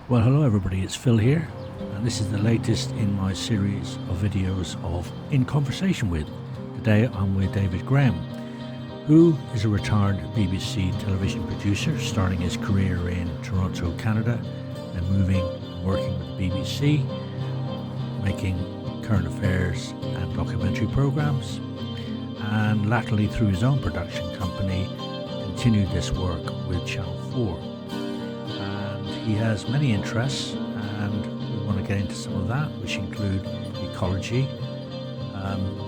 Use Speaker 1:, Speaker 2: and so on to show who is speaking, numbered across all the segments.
Speaker 1: Well, hello everybody, it's Phil here, and this is the latest in my series of videos of In Conversation With. Today I'm with David Graham, who is a retired BBC television producer, starting his career in Toronto, Canada, and moving and working with the BBC, making current affairs and documentary programmes, and latterly through his own production company, continued this work with Channel 4. He has many interests, and we want to get into some of that, which include ecology,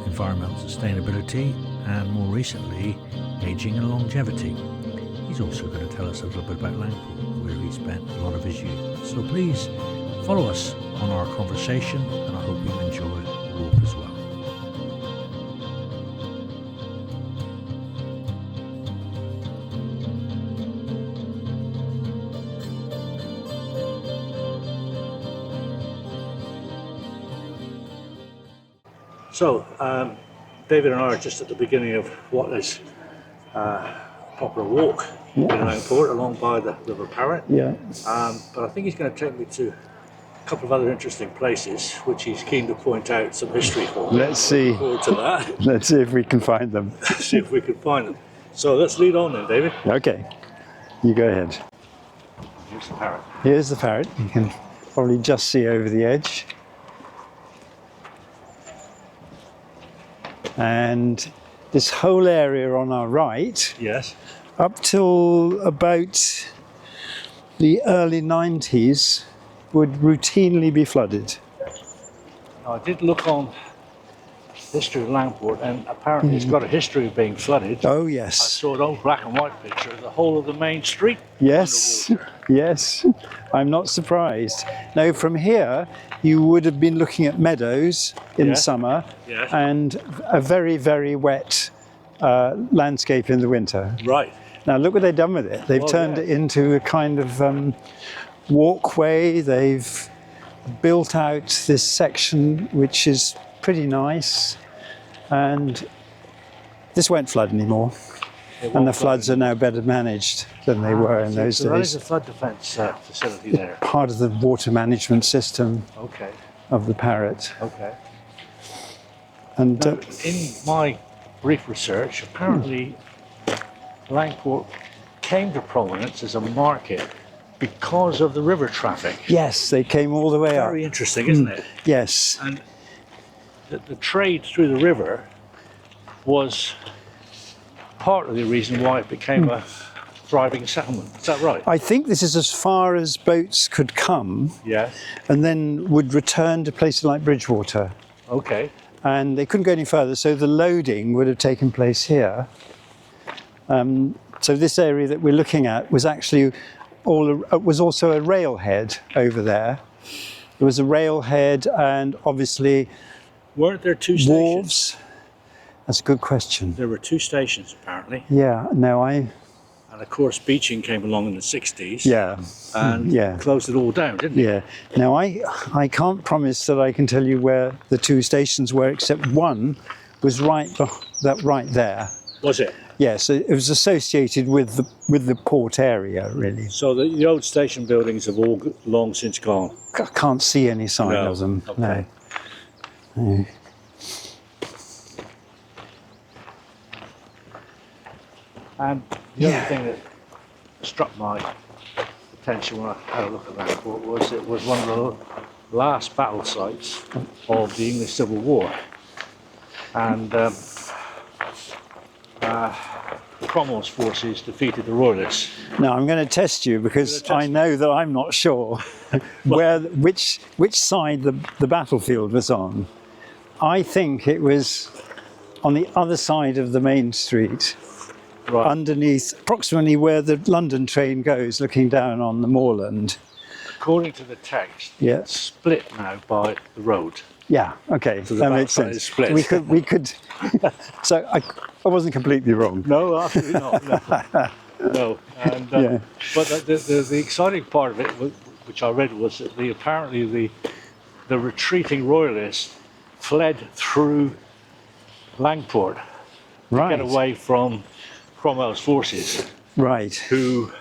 Speaker 1: environmental sustainability, and more recently, aging and longevity. He's also going to tell us a little bit about Langport, where he spent a lot of his youth. So please follow us on our conversation, and I hope you enjoy the walk as well. So, David and I are just at the beginning of what is a popular walk in Langport along by the River Parrett.
Speaker 2: Yeah.
Speaker 1: But I think he's going to take me to a couple of other interesting places, which he's keen to point out some history for.
Speaker 2: Let's see.
Speaker 1: Look forward to that.
Speaker 2: Let's see if we can find them.
Speaker 1: See if we can find them. So let's lead on then, David.
Speaker 2: Okay. You go ahead.
Speaker 1: Here's the Parrett.
Speaker 2: Here's the Parrett. You can probably just see over the edge. And this whole area on our right,
Speaker 1: Yes.
Speaker 2: up till about the early 90s, would routinely be flooded.
Speaker 1: Now, I did look on history of Langport, and apparently it's got a history of being flooded.
Speaker 2: Oh
Speaker 1: I
Speaker 2: yes,
Speaker 1: saw an old black and white picture of the whole of the main street.
Speaker 2: yes,
Speaker 1: underwater.
Speaker 2: yes. I'm not surprised. Now from here, you would have been looking at meadows in
Speaker 1: Yes.
Speaker 2: summer
Speaker 1: Yes.
Speaker 2: and a very, very wet landscape in the winter.
Speaker 1: Right.
Speaker 2: Now look what they've done with it. They've
Speaker 1: Well,
Speaker 2: turned
Speaker 1: yeah.
Speaker 2: it into a kind of walkway. They've built out this section which is pretty nice, and this won't flood anymore. And the floods are now better managed than they were in those
Speaker 1: So there is
Speaker 2: days.
Speaker 1: a flood defence facility there.
Speaker 2: Part of the water management system
Speaker 1: Okay.
Speaker 2: of the Parrett.
Speaker 1: Okay.
Speaker 2: And
Speaker 1: Now, in my brief research, apparently Langport came to prominence as a market because of the river traffic.
Speaker 2: yes, they came all the way up.
Speaker 1: Very interesting, isn't it?
Speaker 2: Yes,
Speaker 1: And the trade through the river was part of the reason why it became a thriving settlement. Is that right?
Speaker 2: I think this is as far as boats could come,
Speaker 1: Yes.
Speaker 2: and then would return to places like Bridgewater.
Speaker 1: Okay.
Speaker 2: And they couldn't go any further, so the loading would have taken place here. So this area that we're looking at was actually was also a railhead over there. There was a railhead, and obviously
Speaker 1: Weren't there two stations?
Speaker 2: wharves. That's a good question.
Speaker 1: There were two stations apparently.
Speaker 2: Yeah, no,
Speaker 1: And of course beaching came along in the 60s.
Speaker 2: yeah,
Speaker 1: And
Speaker 2: yeah.
Speaker 1: closed it all down, didn't it?
Speaker 2: yeah. Now I can't promise that I can tell you where the two stations were, except one was right there.
Speaker 1: Was it?
Speaker 2: Yes, it was associated with the port area, really.
Speaker 1: So the old station buildings have all long since gone.
Speaker 2: I can't see any sign
Speaker 1: No,
Speaker 2: of them.
Speaker 1: okay.
Speaker 2: No.
Speaker 1: And the other thing that struck my attention when I had a look at Langport was it was one of the last battle sites of the English Civil War. And Cromwell's forces defeated the Royalists.
Speaker 2: Now I'm going to test you because
Speaker 1: Test
Speaker 2: I know that I'm not sure which side the battlefield was on. I think it was on the other side of the main street,
Speaker 1: Right.
Speaker 2: underneath, approximately where the London train goes, looking down on the moorland.
Speaker 1: According to the text,
Speaker 2: Yeah.
Speaker 1: it's split now by the road.
Speaker 2: Yeah, okay,
Speaker 1: the
Speaker 2: that makes
Speaker 1: backside
Speaker 2: sense.
Speaker 1: is split.
Speaker 2: We could. So I wasn't completely wrong.
Speaker 1: No, absolutely not. No. No. And,
Speaker 2: Yeah.
Speaker 1: But the exciting part of it, which I read, was that apparently the retreating royalists fled through Langport
Speaker 2: Right.
Speaker 1: to get away from Cromwell's forces,
Speaker 2: Right.
Speaker 1: who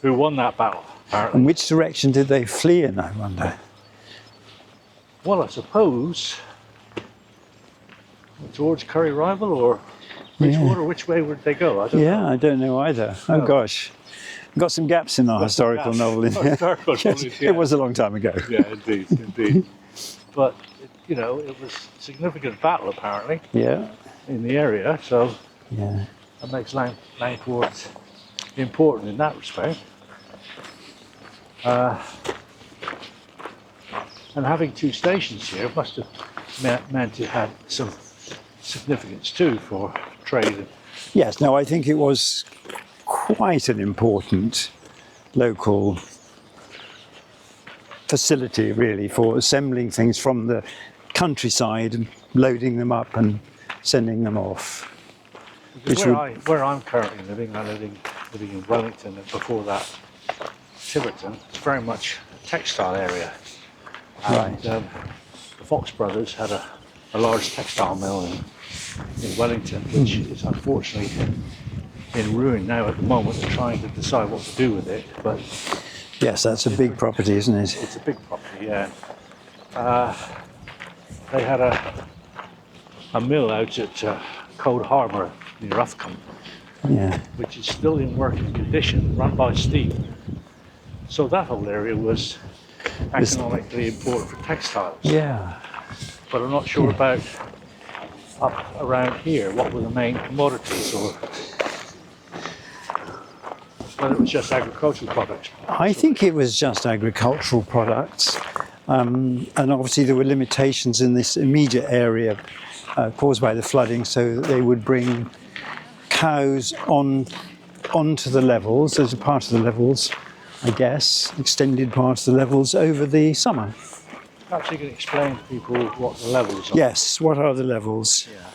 Speaker 1: won that battle. apparently.
Speaker 2: And which direction did they flee in, I wonder?
Speaker 1: Well, I suppose towards Curry Rival or Bridgewater. Which way would they go? I don't know.
Speaker 2: I don't know either. Oh
Speaker 1: No.
Speaker 2: gosh. We've got some gaps in our historical novel in here.
Speaker 1: Historical knowledge, yeah.
Speaker 2: It was a long time ago.
Speaker 1: Yeah, indeed, indeed. But, it was a significant battle apparently
Speaker 2: Yeah.
Speaker 1: in the area, so
Speaker 2: Yeah.
Speaker 1: that makes Langport important in that respect. And having two stations here must have meant it had some significance too for trade.
Speaker 2: Yes, no, I think it was quite an important local facility, really, for assembling things from the countryside and loading them up and sending them off.
Speaker 1: Where I'm currently living, I'm living in Wellington, and before that, Tiverton. It's very much a textile area. And, the Fox brothers had a large textile mill in Wellington, which is unfortunately in ruin now at the moment. They're trying to decide what to do with it, but
Speaker 2: Yes, that's a big property, isn't it?
Speaker 1: it's a big property. Yeah, they had a mill out at Cold Harbour near Uffcombe,
Speaker 2: Yeah.
Speaker 1: which is still in working condition, run by steam. So that whole area was economically important for textiles.
Speaker 2: Yeah.
Speaker 1: But I'm not sure about up around here, what were the main commodities, or whether it was just agricultural products.
Speaker 2: I think it was just agricultural products. And obviously there were limitations in this immediate area caused by the flooding, so that they would bring cows onto the levels, as a part of the levels, I guess, extended parts of the levels over the summer.
Speaker 1: Perhaps you can explain to people what the levels are.
Speaker 2: Yes, what are the levels?
Speaker 1: Yeah.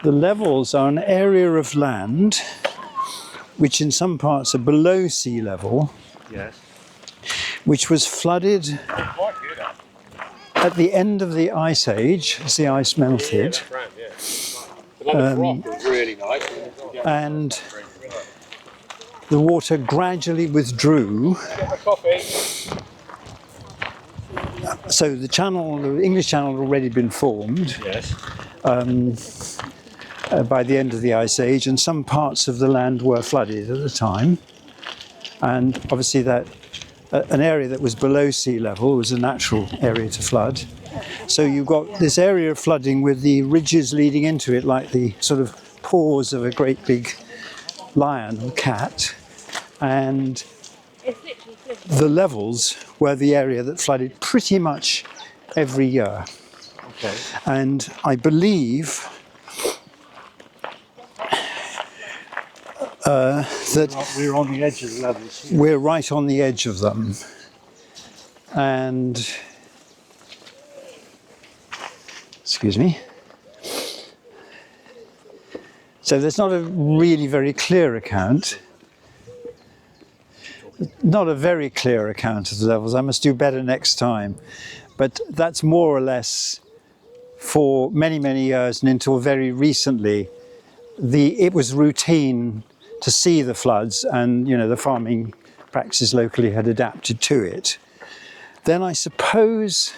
Speaker 2: The levels are an area of land which in some parts are below sea level,
Speaker 1: Yes.
Speaker 2: which was flooded at the end of the Ice Age, as the ice melted, and the water gradually withdrew. So the English Channel had already been formed.
Speaker 1: Yes.
Speaker 2: By the end of the Ice Age, and some parts of the land were flooded at the time. And obviously that an area that was below sea level was a natural area to flood. So you've got this area of flooding with the ridges leading into it, like the sort of paws of a great big lion or cat. And the levels were the area that flooded pretty much every year.
Speaker 1: Okay.
Speaker 2: And I believe that
Speaker 1: We're on the edge of the levels here.
Speaker 2: we're right on the edge of them. And, excuse me. So there's not a really very clear account. Not a very clear account of the levels. I must do better next time. But that's more or less, for many, many years and until very recently, it was routine to see the floods, and the farming practices locally had adapted to it. Then I suppose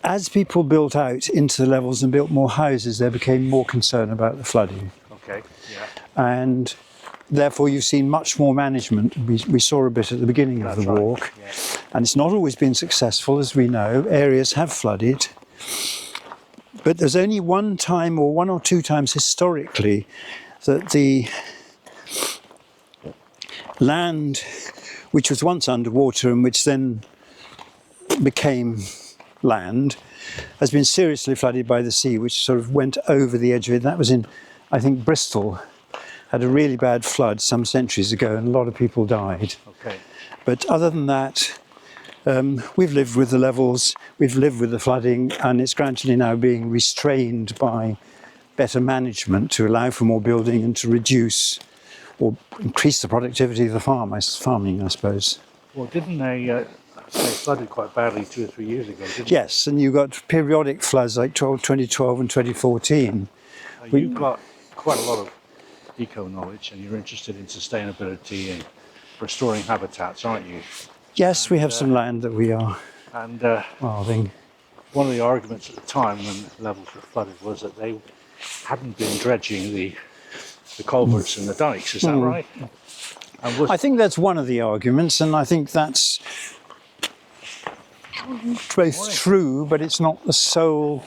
Speaker 2: as people built out into the levels and built more houses, there became more concern about the flooding.
Speaker 1: Okay. Yeah.
Speaker 2: And therefore you've seen much more management. We saw a bit at the beginning of the
Speaker 1: right.
Speaker 2: walk.
Speaker 1: Yeah.
Speaker 2: And it's not always been successful, as we know. Areas have flooded. But there's only one time or one or two times historically that the land which was once underwater and which then became land has been seriously flooded by the sea, which sort of went over the edge of it. That was in, I think, Bristol had a really bad flood some centuries ago, and a lot of people died.
Speaker 1: Okay.
Speaker 2: But other than that, we've lived with the levels, we've lived with the flooding, and it's gradually now being restrained by better management to allow for more building and to reduce or increase the productivity of the farming, I suppose.
Speaker 1: Well, didn't they flooded quite badly 2 or 3 years ago, didn't
Speaker 2: Yes, and you've got periodic floods like 2012 and 2014.
Speaker 1: they? You've got quite a lot of eco knowledge, and you're interested in sustainability and restoring habitats, aren't you?
Speaker 2: Yes, we have some land that we are
Speaker 1: And
Speaker 2: halving.
Speaker 1: one of the arguments at the time when levels were flooded was that they hadn't been dredging the culverts and the dikes. Is that right? And
Speaker 2: I think that's one of the arguments, and I think that's both true, but it's not the sole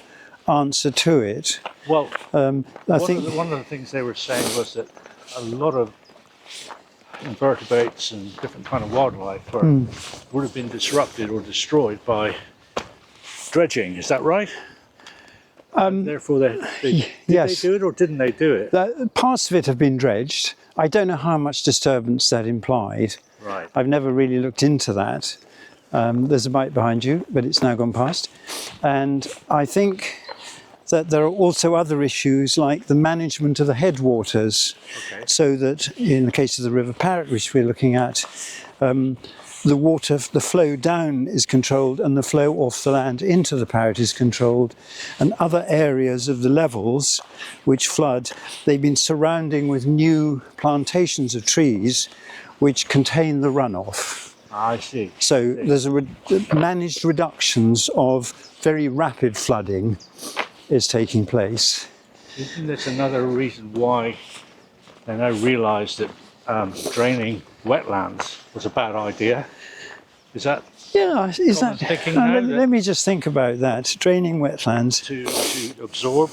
Speaker 2: answer to it.
Speaker 1: well,
Speaker 2: I think
Speaker 1: one of the things they were saying was that a lot of invertebrates and different kind of wildlife would have been disrupted or destroyed by dredging. Is that right? Therefore, did
Speaker 2: yes.
Speaker 1: they do it or didn't they do it?
Speaker 2: Parts of it have been dredged. I don't know how much disturbance that implied.
Speaker 1: Right.
Speaker 2: I've never really looked into that. There's a bike behind you, but it's now gone past. And I think that there are also other issues like the management of the headwaters.
Speaker 1: Okay.
Speaker 2: So that in the case of the River Parrett, which we're looking at, the water, the flow down is controlled and the flow off the land into the Parrett is controlled. And other areas of the levels which flood, they've been surrounding with new plantations of trees which contain the runoff.
Speaker 1: I see.
Speaker 2: So there's managed reductions of very rapid flooding is taking place.
Speaker 1: Isn't this another reason why they now realise that draining wetlands was a bad idea? Is that
Speaker 2: Yeah, is that?
Speaker 1: thinking now
Speaker 2: Let me just think about that. Draining wetlands.
Speaker 1: to absorb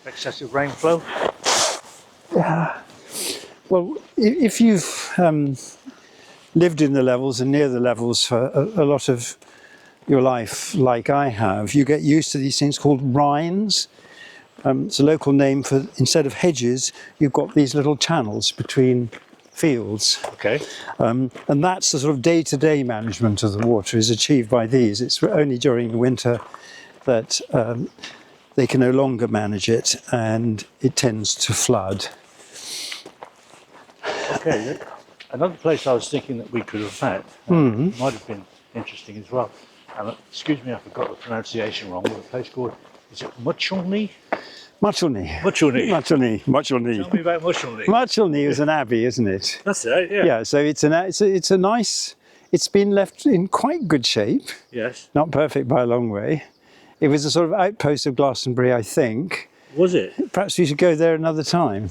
Speaker 1: excessive rainflow?
Speaker 2: Yeah. Well, if you've lived in the levels and near the levels for a lot of your life, like I have, you get used to these things called rines. It's a local name for, instead of hedges, you've got these little channels between fields.
Speaker 1: Okay.
Speaker 2: And that's the sort of day-to-day management of the water is achieved by these. It's only during the winter that they can no longer manage it and it tends to flood.
Speaker 1: Okay. Another place I was thinking that we could have met might have been interesting as well. And excuse me, I forgot the pronunciation wrong. But a place called, is it Muchelney?
Speaker 2: Muchelney.
Speaker 1: Muchelney.
Speaker 2: Muchelney. Muchelney.
Speaker 1: Tell me about Muchelney.
Speaker 2: Muchelney is an abbey, isn't it?
Speaker 1: That's it. Yeah.
Speaker 2: Yeah. So it's a nice. It's been left in quite good shape.
Speaker 1: Yes.
Speaker 2: Not perfect by a long way. It was a sort of outpost of Glastonbury, I think.
Speaker 1: Was it?
Speaker 2: Perhaps we should go there another time.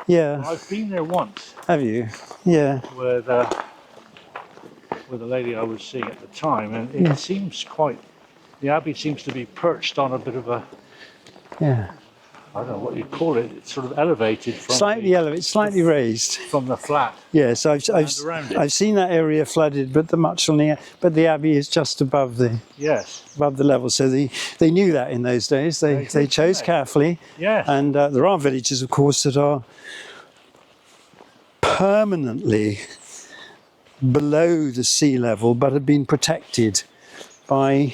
Speaker 2: Yeah.
Speaker 1: I've been there once
Speaker 2: Have you? Yeah.
Speaker 1: with a lady I was seeing at the time, and it seems quite. The abbey seems to be perched on a bit of a.
Speaker 2: Yeah.
Speaker 1: I don't know what you'd call it. It's sort of elevated from
Speaker 2: Slightly elevated, slightly raised.
Speaker 1: from the flat.
Speaker 2: Yes,
Speaker 1: around it.
Speaker 2: I've seen that area flooded, but the abbey is just above the
Speaker 1: Yes.
Speaker 2: level. So they knew that in those days. They chose carefully.
Speaker 1: Yes.
Speaker 2: And there are villages, of course, that are permanently below the sea level, but have been protected by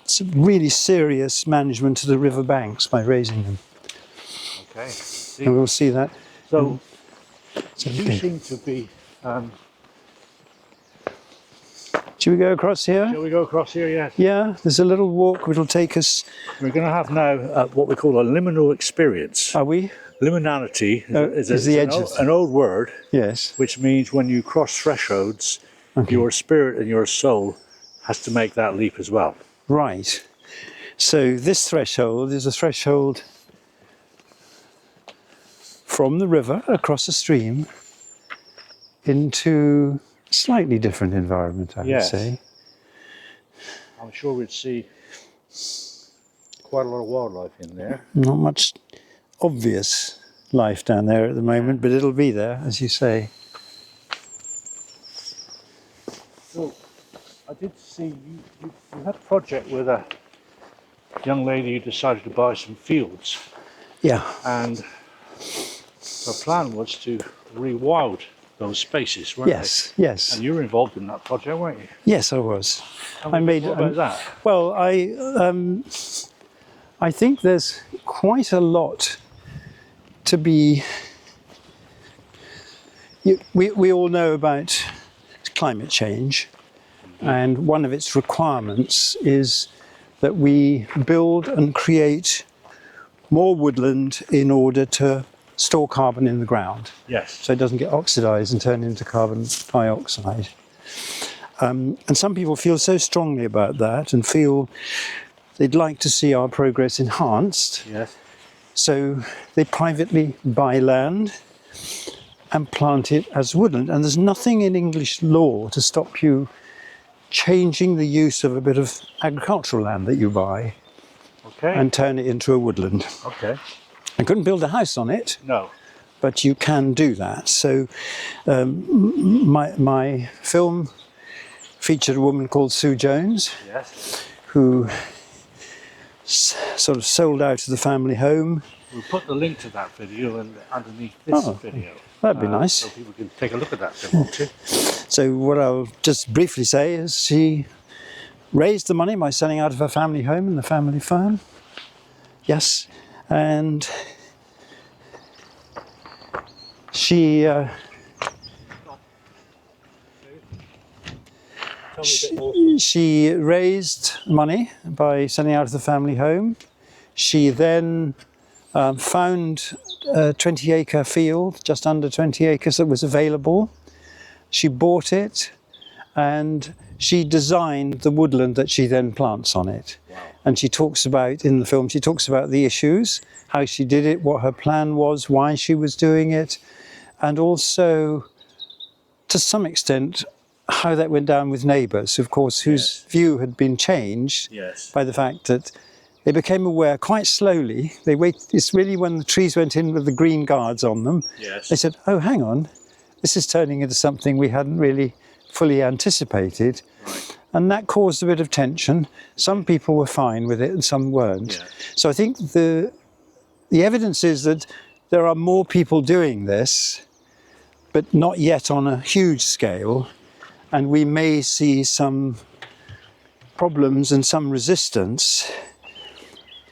Speaker 2: some really serious management of the river banks by raising them.
Speaker 1: Okay.
Speaker 2: And we'll see that.
Speaker 1: So
Speaker 2: So
Speaker 1: you seem to be.
Speaker 2: Should we go across here?
Speaker 1: Shall we go across here? Yes.
Speaker 2: Yeah, there's a little walk which will take us.
Speaker 1: We're going to have now what we call a liminal experience.
Speaker 2: Are we?
Speaker 1: Liminality
Speaker 2: is the edge of
Speaker 1: an old word,
Speaker 2: Yes.
Speaker 1: which means when you cross thresholds, your spirit and your soul has to make that leap as well.
Speaker 2: Right. So this threshold is a threshold from the river across a stream into a slightly different environment, I would say.
Speaker 1: I'm sure we'd see quite a lot of wildlife in there.
Speaker 2: Not much obvious life down there at the moment, but it'll be there, as you say.
Speaker 1: So I did see you had a project with a young lady who decided to buy some fields,
Speaker 2: Yeah.
Speaker 1: and her plan was to rewild those spaces, weren't
Speaker 2: Yes.
Speaker 1: they?
Speaker 2: Yes.
Speaker 1: And you were involved in that project, weren't you?
Speaker 2: Yes, I was.
Speaker 1: Tell me more about that.
Speaker 2: Well, I think there's quite a lot to be. We all know about climate change, and one of its requirements is that we build and create more woodland in order to store carbon in the ground.
Speaker 1: Yes.
Speaker 2: So it doesn't get oxidized and turn into carbon dioxide. And some people feel so strongly about that and feel they'd like to see our progress enhanced.
Speaker 1: Yes.
Speaker 2: So they privately buy land and plant it as woodland. And there's nothing in English law to stop you changing the use of a bit of agricultural land that you buy and turn it into a woodland.
Speaker 1: Okay.
Speaker 2: I couldn't build a house on it.
Speaker 1: No.
Speaker 2: But you can do that. So my film featured a woman called Sue Jones,
Speaker 1: Yes.
Speaker 2: who sort of sold out of the family home.
Speaker 1: We'll put the link to that video underneath this video.
Speaker 2: That'd be nice.
Speaker 1: So people can take a look at that if they want to.
Speaker 2: So what I'll just briefly say is she raised the money by selling out of her family home and the family farm. Yes. And she she raised money by selling out of the family home. She then found a 20-acre field, just under 20 acres, that was available. She bought it and she designed the woodland that she then plants on it.
Speaker 1: Wow.
Speaker 2: And she talks about, in the film, she talks about the issues, how she did it, what her plan was, why she was doing it, and also, to some extent, how that went down with neighbours, of course, whose view had been changed by the fact that they became aware quite slowly. It's really when the trees went in with the green guards on them, they said, oh, hang on, this is turning into something we hadn't really fully anticipated.
Speaker 1: Right.
Speaker 2: And that caused a bit of tension. Some people were fine with it and some weren't. So I think the evidence is that there are more people doing this, but not yet on a huge scale. And we may see some problems and some resistance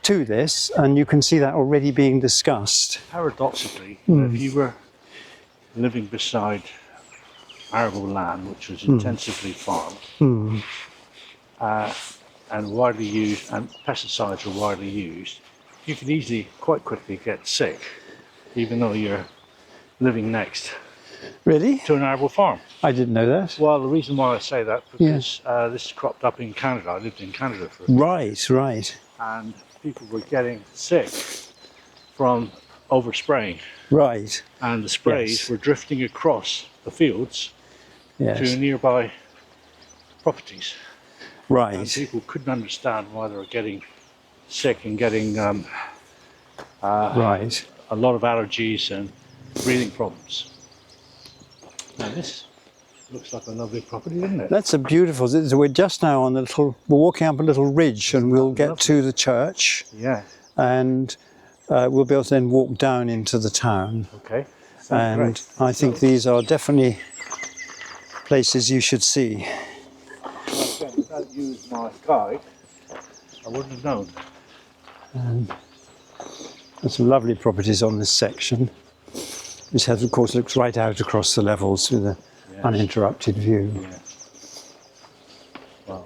Speaker 2: to this, and you can see that already being discussed.
Speaker 1: Paradoxically, if you were living beside arable land, which was intensively farmed, and widely used, and pesticides were widely used, you could easily, quite quickly, get sick, even though you're living next
Speaker 2: Really?
Speaker 1: to an arable farm.
Speaker 2: I didn't know that.
Speaker 1: Well, the reason why I say that, because this cropped up in Canada. I lived in Canada for a few years.
Speaker 2: Right.
Speaker 1: And people were getting sick from overspraying.
Speaker 2: Right.
Speaker 1: And the sprays were drifting across the fields to nearby properties.
Speaker 2: Right.
Speaker 1: And people couldn't understand why they were getting sick and getting a lot of allergies and breathing problems. Now this looks like a lovely property, doesn't it?
Speaker 2: That's a beautiful. We're just now on we're walking up a little ridge, and we'll get to the church.
Speaker 1: Yeah.
Speaker 2: And we'll be able to then walk down into the town.
Speaker 1: Okay.
Speaker 2: And
Speaker 1: great.
Speaker 2: I think these are definitely places you should see.
Speaker 1: Without you as my guide, I wouldn't have known.
Speaker 2: There's some lovely properties on this section. This of course, looks right out across the levels with an uninterrupted view.
Speaker 1: Yeah. Wow.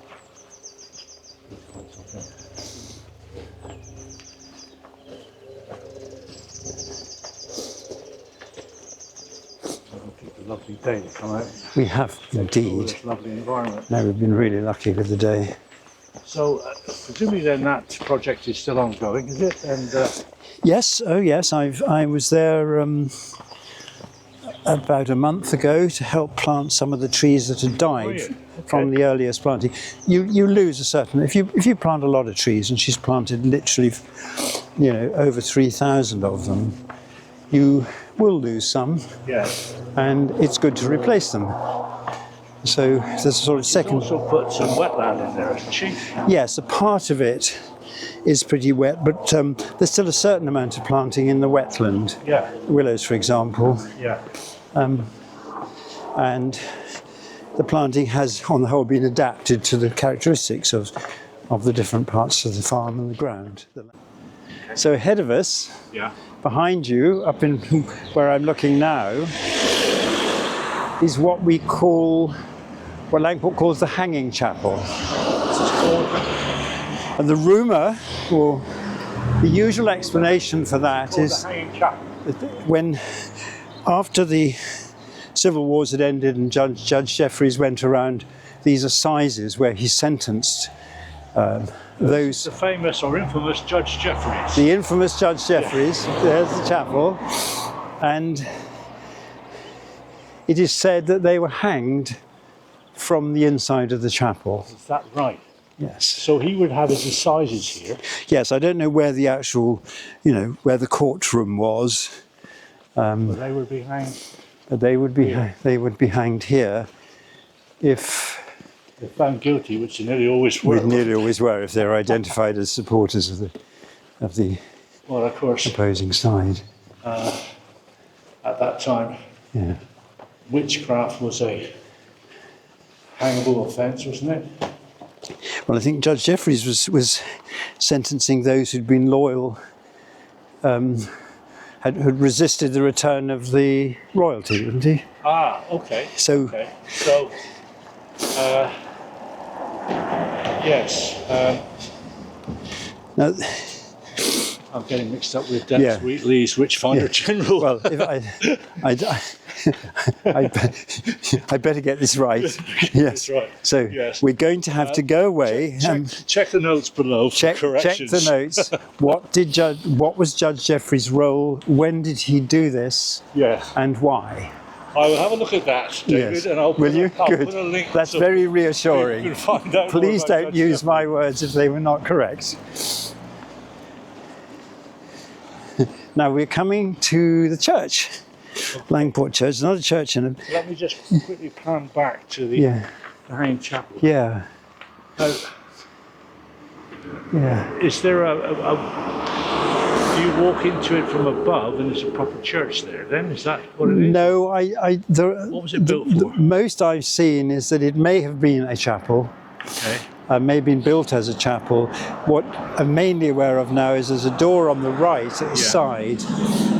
Speaker 1: It's a lovely day to come out.
Speaker 2: We have indeed.
Speaker 1: This lovely environment.
Speaker 2: No, we've been really lucky with the day.
Speaker 1: So, presumably then that project is still ongoing, is it? And
Speaker 2: yes, oh yes, I was there about a month ago to help plant some of the trees that had died from the earliest planting. You lose a certain, if you plant a lot of trees, and she's planted literally, over 3,000 of them, you will lose some.
Speaker 1: Yes.
Speaker 2: And it's good to replace them. So there's a sort of second.
Speaker 1: She's also put some wetland in there, hasn't she?
Speaker 2: Yes, a part of it is pretty wet, but there's still a certain amount of planting in the wetland.
Speaker 1: Yeah.
Speaker 2: Willows, for example.
Speaker 1: Yeah.
Speaker 2: And the planting has, on the whole, been adapted to the characteristics of the different parts of the farm and the ground. So ahead of us, behind you, up in where I'm looking now, is what we call, what Langport calls the hanging chapel. And the rumour, or the usual explanation for that is when after the civil wars had ended and Judge Jefferies went around these assizes where he sentenced those.
Speaker 1: The famous or infamous Judge Jefferies.
Speaker 2: The infamous Judge Jefferies. Yeah. There's the chapel, and it is said that they were hanged from the inside of the chapel.
Speaker 1: Is that right?
Speaker 2: Yes.
Speaker 1: So he would have his assizes here.
Speaker 2: Yes, I don't know where the actual, where the courtroom was.
Speaker 1: But they would be hanged.
Speaker 2: But they would be hanged here if
Speaker 1: they're found guilty, which they nearly always were.
Speaker 2: Nearly always were if they're identified as supporters of the
Speaker 1: well, of course,
Speaker 2: opposing side.
Speaker 1: At that time,
Speaker 2: yeah.
Speaker 1: Witchcraft was a hangable offence, wasn't it?
Speaker 2: Well, I think Judge Jefferies was sentencing those who'd been loyal, had resisted the return of the royalty, wasn't he?
Speaker 1: Ah, okay.
Speaker 2: So,
Speaker 1: yes.
Speaker 2: Now,
Speaker 1: I'm getting mixed up with Dennis Wheatley's Witchfinder General.
Speaker 2: Well, I better get this right. Yes.
Speaker 1: That's right.
Speaker 2: So we're going to have to go away.
Speaker 1: Check the notes below for corrections.
Speaker 2: Check the notes. What was Judge Jefferies' role? When did he do this?
Speaker 1: Yes.
Speaker 2: And why?
Speaker 1: I will have a look at that, David,
Speaker 2: yes.
Speaker 1: and I'll put a link.
Speaker 2: That's very reassuring.
Speaker 1: You can find out.
Speaker 2: Please don't use my words if they were not correct. Now we're coming to the church, Langport Church, another church in it.
Speaker 1: Let me just quickly pan back to the hanging chapel.
Speaker 2: Yeah.
Speaker 1: Is there do you walk into it from above and there's a proper church there then? Is that what it is?
Speaker 2: No,
Speaker 1: what was it built for?
Speaker 2: Most I've seen is that it may have been a chapel.
Speaker 1: Okay.
Speaker 2: May have been built as a chapel. What I'm mainly aware of now is there's a door on the right at the side,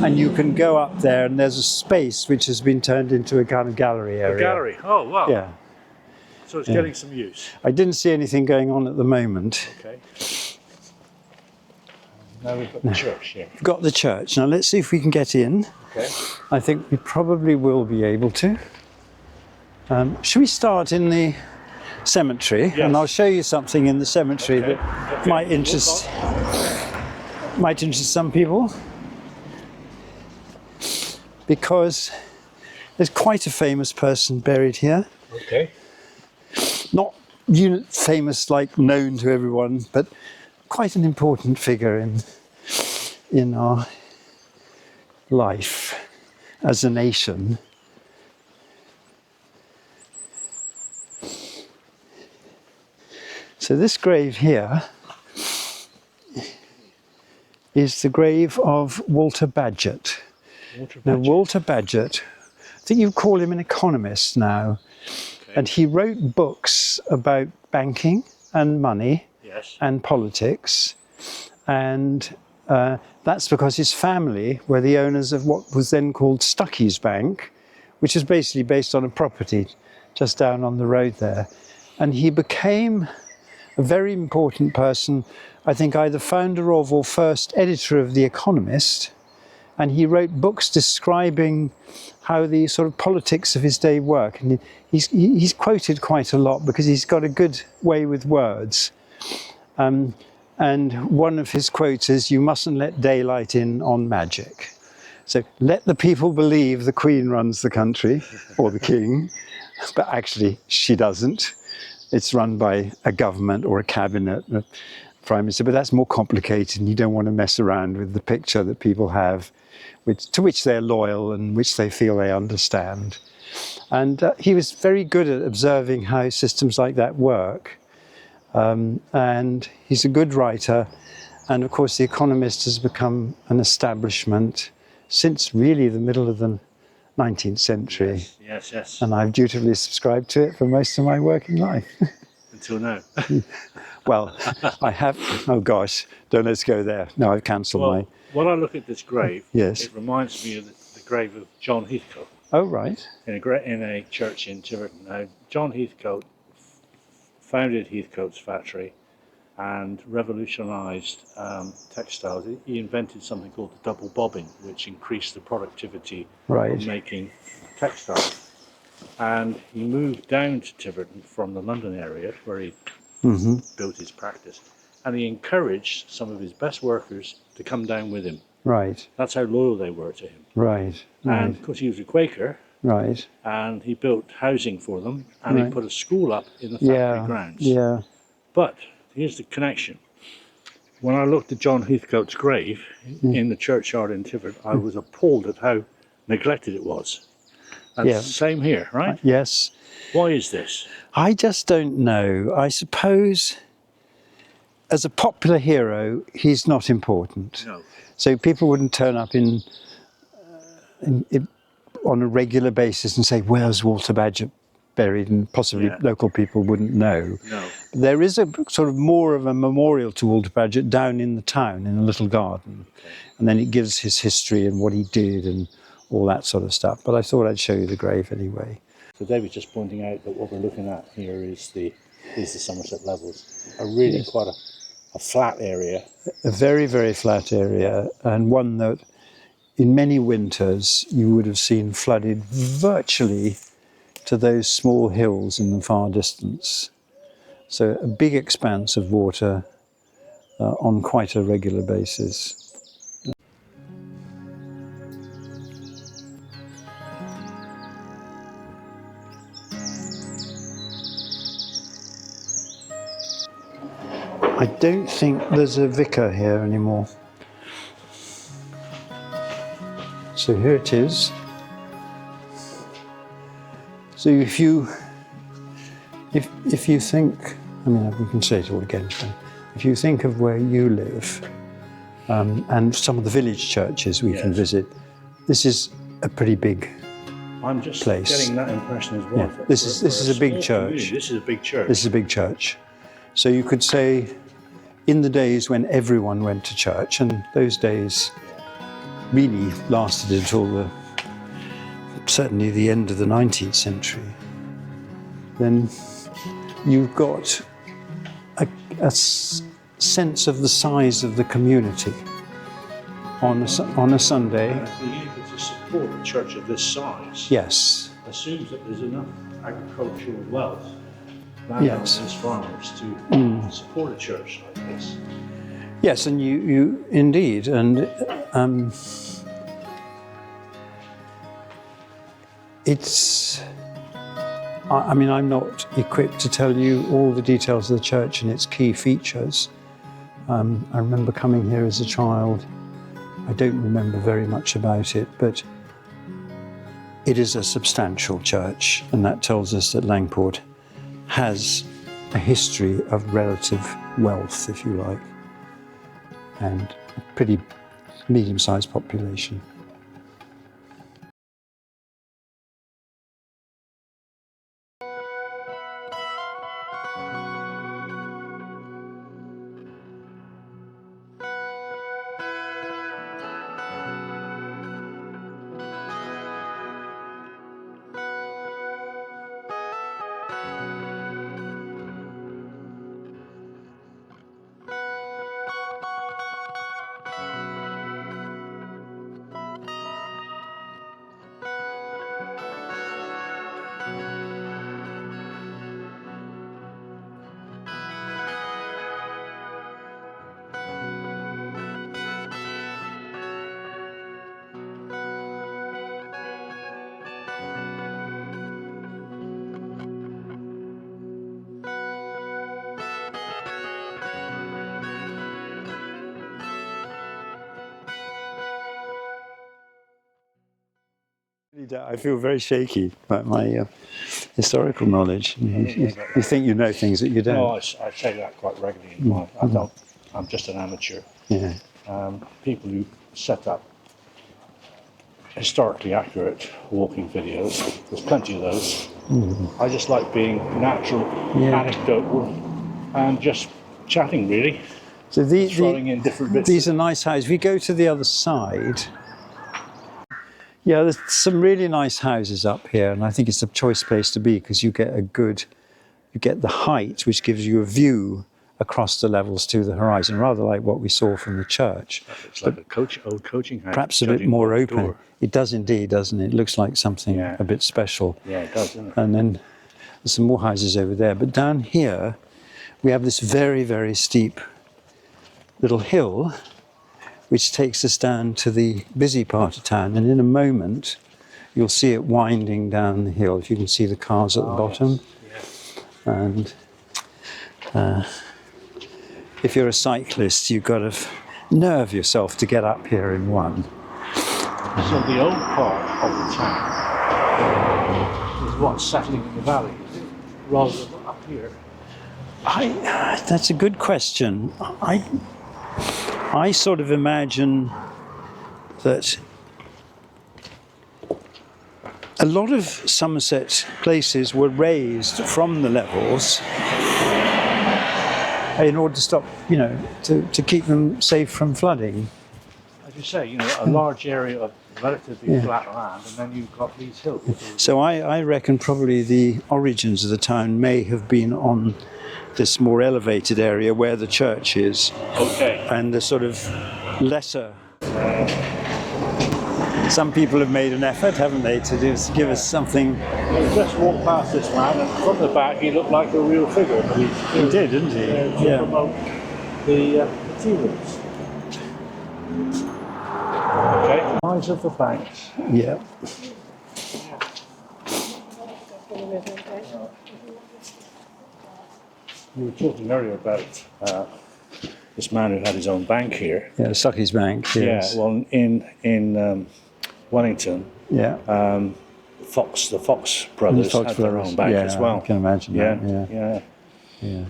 Speaker 2: and you can go up there and there's a space which has been turned into a kind of gallery area.
Speaker 1: A gallery? Oh, wow.
Speaker 2: Yeah.
Speaker 1: So it's getting some use.
Speaker 2: I didn't see anything going on at the moment.
Speaker 1: Okay. Now we've got the church here.
Speaker 2: We've got the church. Now let's see if we can get in.
Speaker 1: Okay.
Speaker 2: I think we probably will be able to. Should we start in the cemetery?
Speaker 1: Yes.
Speaker 2: And I'll show you something in the cemetery that might interest some people, because there's quite a famous person buried here.
Speaker 1: Okay.
Speaker 2: Not famous like known to everyone, but quite an important figure in our life as a nation. So this grave here is the grave of Walter Bagehot. Now Walter Bagehot, I think you call him an economist now, and he wrote books about banking and money and politics, and that's because his family were the owners of what was then called Stuckey's Bank, which is basically based on a property just down on the road there. And he became a very important person, I think either founder of or first editor of The Economist, and he wrote books describing how the sort of politics of his day work. And he's quoted quite a lot because he's got a good way with words. And one of his quotes is, "You mustn't let daylight in on magic." So let the people believe the Queen runs the country, or the King, but actually she doesn't. It's run by a government or a cabinet, a prime minister, but that's more complicated, and you don't want to mess around with the picture that people have, to which they're loyal and which they feel they understand. And he was very good at observing how systems like that work. And he's a good writer. And of course, The Economist has become an establishment since really the middle of the 19th century.
Speaker 1: Yes.
Speaker 2: And I've dutifully subscribed to it for most of my working life.
Speaker 1: Until now.
Speaker 2: Well, I have, oh gosh, let's go there. No, I've cancelled my...
Speaker 1: When I look at this grave,
Speaker 2: yes,
Speaker 1: it reminds me of the grave of John Heathcote.
Speaker 2: Oh, right.
Speaker 1: In a church in Tiverton. Now, John Heathcote founded Heathcote's factory and revolutionised textiles. He invented something called the double bobbin, which increased the productivity of making textiles. And he moved down to Tiverton from the London area, where he built his practice, and he encouraged some of his best workers to come down with him.
Speaker 2: Right.
Speaker 1: That's how loyal they were to him.
Speaker 2: Right.
Speaker 1: And of course he was a Quaker.
Speaker 2: Right.
Speaker 1: And he built housing for them, and he put a school up in the factory grounds.
Speaker 2: Yeah.
Speaker 1: But here's the connection. When I looked at John Heathcote's grave in the churchyard in Tiverton, I was appalled at how neglected it was. And same here, right?
Speaker 2: Yes.
Speaker 1: Why is this?
Speaker 2: I just don't know. I suppose as a popular hero, he's not important.
Speaker 1: No.
Speaker 2: So people wouldn't turn up on a regular basis and say, where's Walter Badger buried? And possibly local people wouldn't know.
Speaker 1: No.
Speaker 2: There is a sort of more of a memorial to Walter Badger down in the town in a little garden. Okay. And then it gives his history and what he did and all that sort of stuff. But I thought I'd show you the grave anyway.
Speaker 1: So David's just pointing out that what we're looking at here is the Somerset levels. Really quite a flat area. A
Speaker 2: very, very flat area, and one that in many winters you would have seen flooded virtually to those small hills in the far distance. So a big expanse of water on quite a regular basis. I don't think there's a vicar here anymore. So here it is. So if you think, I mean, we can say it all again. If you think of where you live and some of the village churches we can visit, this is a pretty big
Speaker 1: I'm just
Speaker 2: place.
Speaker 1: Getting that impression as well.
Speaker 2: Yeah. This is a big church.
Speaker 1: This is a big church.
Speaker 2: This is a big church. So you could say, in the days when everyone went to church, and those days really lasted until certainly the end of the 19th century, then you've got a sense of the size of the community on a Sunday.
Speaker 1: For you to support a church of this size, assumes that there's enough agricultural wealth, landowners, farmers, to support a church like this.
Speaker 2: Yes, and you indeed, and it's. I mean, I'm not equipped to tell you all the details of the church and its key features. I remember coming here as a child. I don't remember very much about it, but it is a substantial church, and that tells us that Langport has a history of relative wealth, if you like, and a pretty medium-sized population. I feel very shaky about my historical knowledge. You think you know things that you don't.
Speaker 1: No, I say that quite regularly. I don't. I'm just an amateur.
Speaker 2: Yeah.
Speaker 1: People who set up historically accurate walking videos, there's plenty of those. I just like being natural, anecdotal, and just chatting, really.
Speaker 2: So
Speaker 1: throwing in different bits.
Speaker 2: These are nice houses. If we go to the other side, there's some really nice houses up here, and I think it's a choice place to be because you get the height, which gives you a view across the levels to the horizon, rather like what we saw from the church.
Speaker 1: It's like old coaching house.
Speaker 2: Perhaps a bit more open.
Speaker 1: Door.
Speaker 2: It does indeed, doesn't it? It looks like something a bit special.
Speaker 1: Yeah, it does, doesn't it?
Speaker 2: And then there's some more houses over there. But down here, we have this very, very steep little hill, which takes us down to the busy part of town. And in a moment, you'll see it winding down the hill. If you can see the cars at the bottom.
Speaker 1: Yes.
Speaker 2: And if you're a cyclist, you've got to nerve yourself to get up here in one.
Speaker 1: So the old part of the town is what's settling in the valley, is it? Rather than up here.
Speaker 2: That's a good question. I sort of imagine that a lot of Somerset places were raised from the levels in order to stop, to keep them safe from flooding.
Speaker 1: As you say, a large area of relatively flat land, and then you've got these hills.
Speaker 2: So I reckon probably the origins of the town may have been on this more elevated area where the church is.
Speaker 1: Okay.
Speaker 2: And the sort of lesser. Some people have made an effort, haven't they, to give us something.
Speaker 1: We just walked past this man, and from the back he looked like a real figure. But
Speaker 2: He did, didn't he?
Speaker 1: To promote the tea rooms. Okay, eyes of the banks.
Speaker 2: Yeah.
Speaker 1: You were talking earlier about this man who had his own bank here.
Speaker 2: Yeah, Sucky's Bank. Yes.
Speaker 1: Yeah, well, in Wellington,
Speaker 2: yeah.
Speaker 1: the Fox brothers had their own bank as well.
Speaker 2: I can imagine that. Yeah.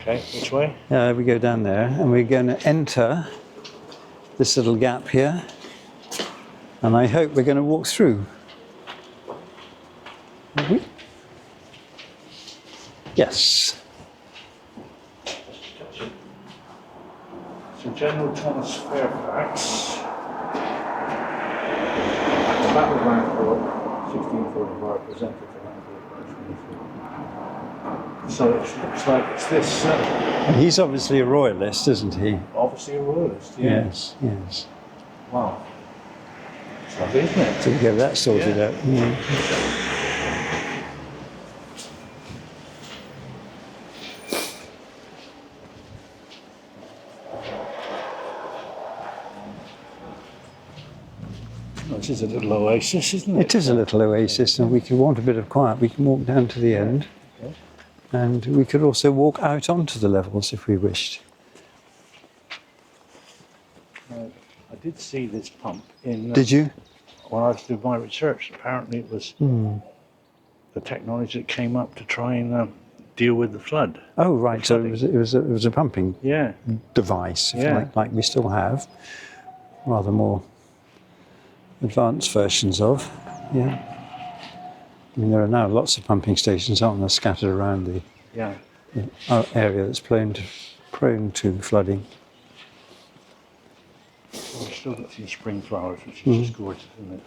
Speaker 1: Okay, which way?
Speaker 2: We go down there, and we're going to enter this little gap here, and I hope we're going to walk through. Are we? Yes.
Speaker 1: So General Thomas Fairfax, the Battle of Langport, 1645, presented to Langport. So it looks like it's this.
Speaker 2: And he's obviously a royalist, isn't he?
Speaker 1: Obviously a royalist, yeah.
Speaker 2: Yes.
Speaker 1: Wow. It's lovely, isn't it?
Speaker 2: To get that sorted out. Yeah.
Speaker 1: This is a little oasis, isn't it?
Speaker 2: It is a little oasis, and we could want a bit of quiet. We can walk down to the end, and we could also walk out onto the levels if we wished.
Speaker 1: I did see this pump in.
Speaker 2: Did you?
Speaker 1: When I was doing my research, apparently it was the technology that came up to try and deal with the flood.
Speaker 2: Oh, right. So it was a pumping device, if you like we still have, rather more advanced versions of. Yeah. I mean, there are now lots of pumping stations, aren't there, scattered around the area that's prone to flooding.
Speaker 1: Well, we've still got a few spring flowers, which is just gorgeous, isn't it?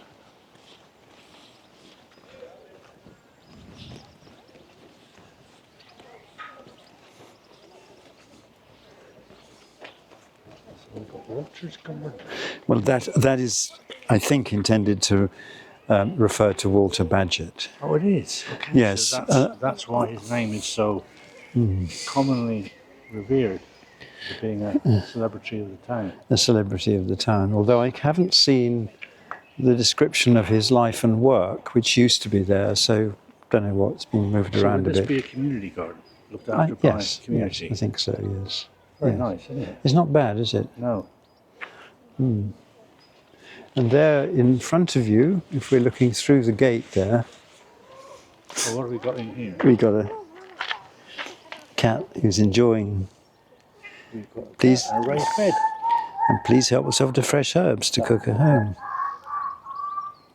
Speaker 1: So we've got waters coming.
Speaker 2: Well, that is, I think, intended to refer to Walter Bagehot.
Speaker 1: Oh, it is? Okay.
Speaker 2: Yes.
Speaker 1: So that's why his name is so commonly revered, for being a celebrity of the town.
Speaker 2: A celebrity of the town, although I haven't seen the description of his life and work, which used to be there, so don't know what's been moved around a bit.
Speaker 1: Would this be a community garden, looked after by the community?
Speaker 2: Yes, I think so, yes.
Speaker 1: Very nice, isn't it?
Speaker 2: It's not bad, is it?
Speaker 1: No.
Speaker 2: And there in front of you, if we're looking through the gate there,
Speaker 1: Well, what have we got in here?
Speaker 2: we got a cat who's enjoying
Speaker 1: We've got
Speaker 2: these.
Speaker 1: a raised bed.
Speaker 2: And please help yourself to fresh herbs to cook at home.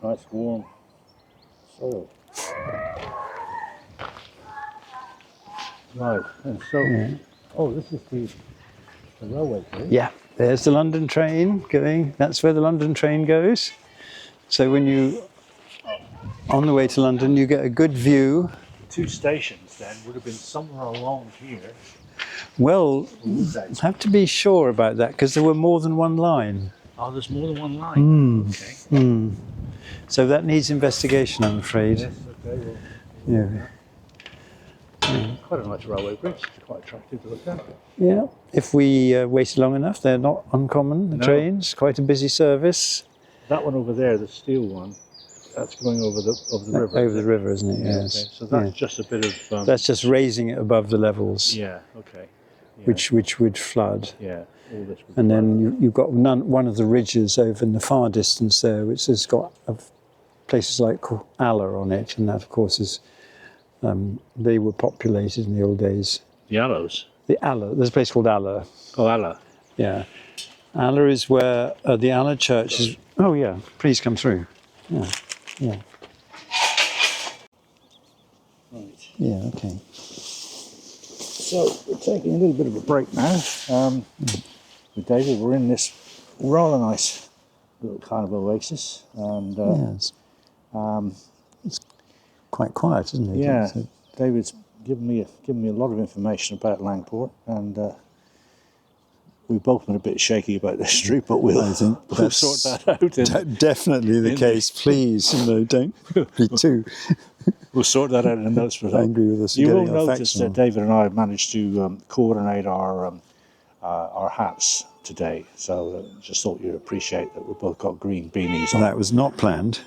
Speaker 1: Nice warm soil. Right, and so, this is the railway thing.
Speaker 2: Yeah, there's the London train going. That's where the London train goes. So when you, on the way to London, you get a good view.
Speaker 1: Two stations then would have been somewhere along here.
Speaker 2: Well, have to be sure about that because there were more than one line.
Speaker 1: Oh, there's more than one line. Okay.
Speaker 2: So that needs investigation, I'm afraid.
Speaker 1: Yes, okay, well,
Speaker 2: Yeah.
Speaker 1: quite a nice railway bridge. It's quite attractive to look at.
Speaker 2: Yeah. If we waited long enough, they're not uncommon, the
Speaker 1: No.
Speaker 2: trains. Quite a busy service.
Speaker 1: That one over there, the steel one, that's going over the river.
Speaker 2: Over the river, isn't it?
Speaker 1: Yeah,
Speaker 2: Yes.
Speaker 1: okay. So that's just a bit of...
Speaker 2: That's just raising it above the levels,
Speaker 1: yeah, okay. Yeah.
Speaker 2: which would flood.
Speaker 1: Yeah, all this would
Speaker 2: And
Speaker 1: flood.
Speaker 2: then you've got one of the ridges over in the far distance there, which has got places like Aller on it, and that, of course, is they were populated in the old days.
Speaker 1: The Aloes?
Speaker 2: The Aller, there's a place called Aller.
Speaker 1: Oh, Allah.
Speaker 2: Yeah, Aller is where the Aller church is. Oh yeah, please come through. Yeah, yeah,
Speaker 1: Right.
Speaker 2: yeah. Okay.
Speaker 1: So we're taking a little bit of a break now. With David, we're in this rather nice little kind of oasis, and
Speaker 2: Yes. It's quite quiet, isn't it?
Speaker 1: yeah,
Speaker 2: So-
Speaker 1: David's given me a lot of information about Langport, and we've both been a bit shaky about the history, but
Speaker 2: I think
Speaker 1: we'll
Speaker 2: that's
Speaker 1: sort that out.
Speaker 2: definitely the case. Please, don't be too
Speaker 1: We'll sort that out in the notes for that.
Speaker 2: angry with us.
Speaker 1: You will
Speaker 2: getting our
Speaker 1: notice
Speaker 2: facts
Speaker 1: that
Speaker 2: wrong.
Speaker 1: David and I have managed to coordinate our hats today. So just thought you'd appreciate that we've both got green beanies on.
Speaker 2: That was not planned.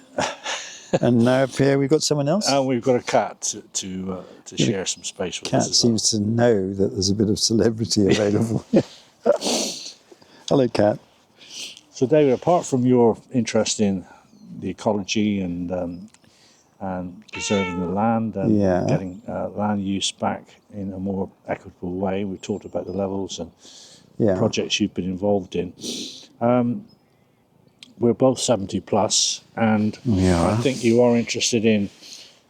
Speaker 2: And now up here we've got someone else.
Speaker 1: And we've got a cat to share some space with
Speaker 2: Cat
Speaker 1: us as well.
Speaker 2: seems to know that there's a bit of celebrity available. Hello, Cat.
Speaker 1: So David, apart from your interest in the ecology and preserving the land and
Speaker 2: Yeah.
Speaker 1: getting land use back in a more equitable way, we talked about the levels and
Speaker 2: Yeah.
Speaker 1: projects you've been involved in. We're both 70 plus, and
Speaker 2: Yeah.
Speaker 1: I think you are interested in.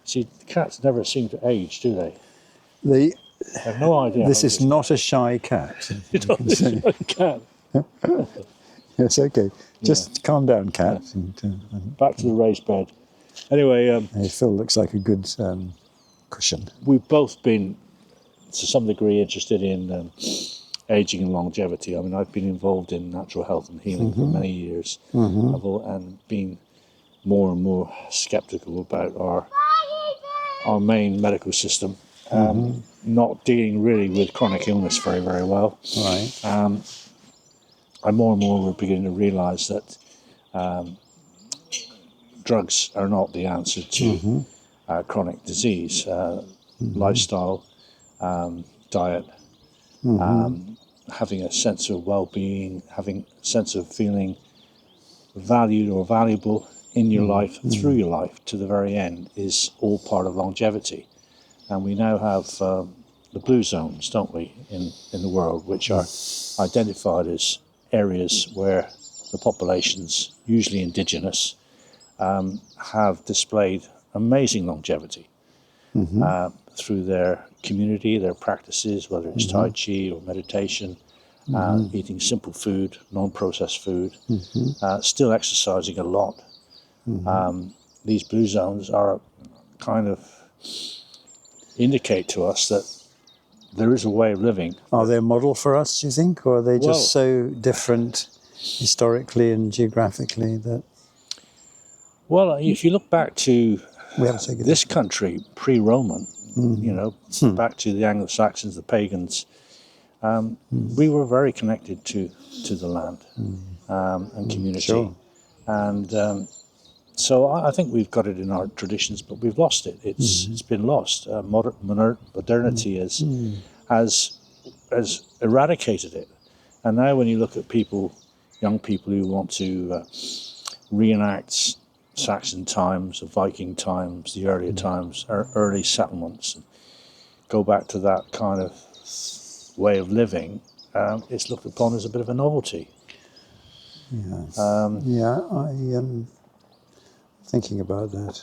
Speaker 1: See, cats never seem to age, do they?
Speaker 2: They,
Speaker 1: I have no idea.
Speaker 2: this
Speaker 1: how
Speaker 2: is not a shy cat.
Speaker 1: You don't think it's a cat.
Speaker 2: Yes, okay. Just calm down, Cat. And,
Speaker 1: Back to the raised bed. Anyway,
Speaker 2: Phil looks like a good cushion.
Speaker 1: we've both been, to some degree, interested in aging and longevity. I mean, I've been involved in natural health and healing for many years, and been more and more sceptical about our main medical system, not dealing really with chronic illness very, very well.
Speaker 2: Right.
Speaker 1: And more and more we're beginning to realise that drugs are not the answer to chronic disease. Lifestyle, diet, having a sense of well-being, having a sense of feeling valued or valuable in your life, through your life, to the very end, is all part of longevity. And we now have the blue zones, don't we, in the world, which are identified as areas where the populations, usually indigenous, have displayed amazing longevity through their community, their practices, whether it's Tai Chi or meditation, eating simple food, non-processed food, still exercising a lot. These blue zones are kind of indicate to us that there is a way of living.
Speaker 2: Are they a model for us, do you think? Or are they just
Speaker 1: Well-
Speaker 2: so different historically and geographically that
Speaker 1: Well, if you look back to
Speaker 2: we have to take it?
Speaker 1: this country, pre-Roman, back to the Anglo-Saxons, the pagans, we were very connected to the land and community.
Speaker 2: Sure.
Speaker 1: And so I think we've got it in our traditions, but we've lost it. It's been lost. Modernity has eradicated it. And now when you look at young people who want to reenact Saxon times, the Viking times, the earlier times, early settlements, and go back to that kind of way of living, it's looked upon as a bit of a novelty.
Speaker 2: Yes. I am thinking about that.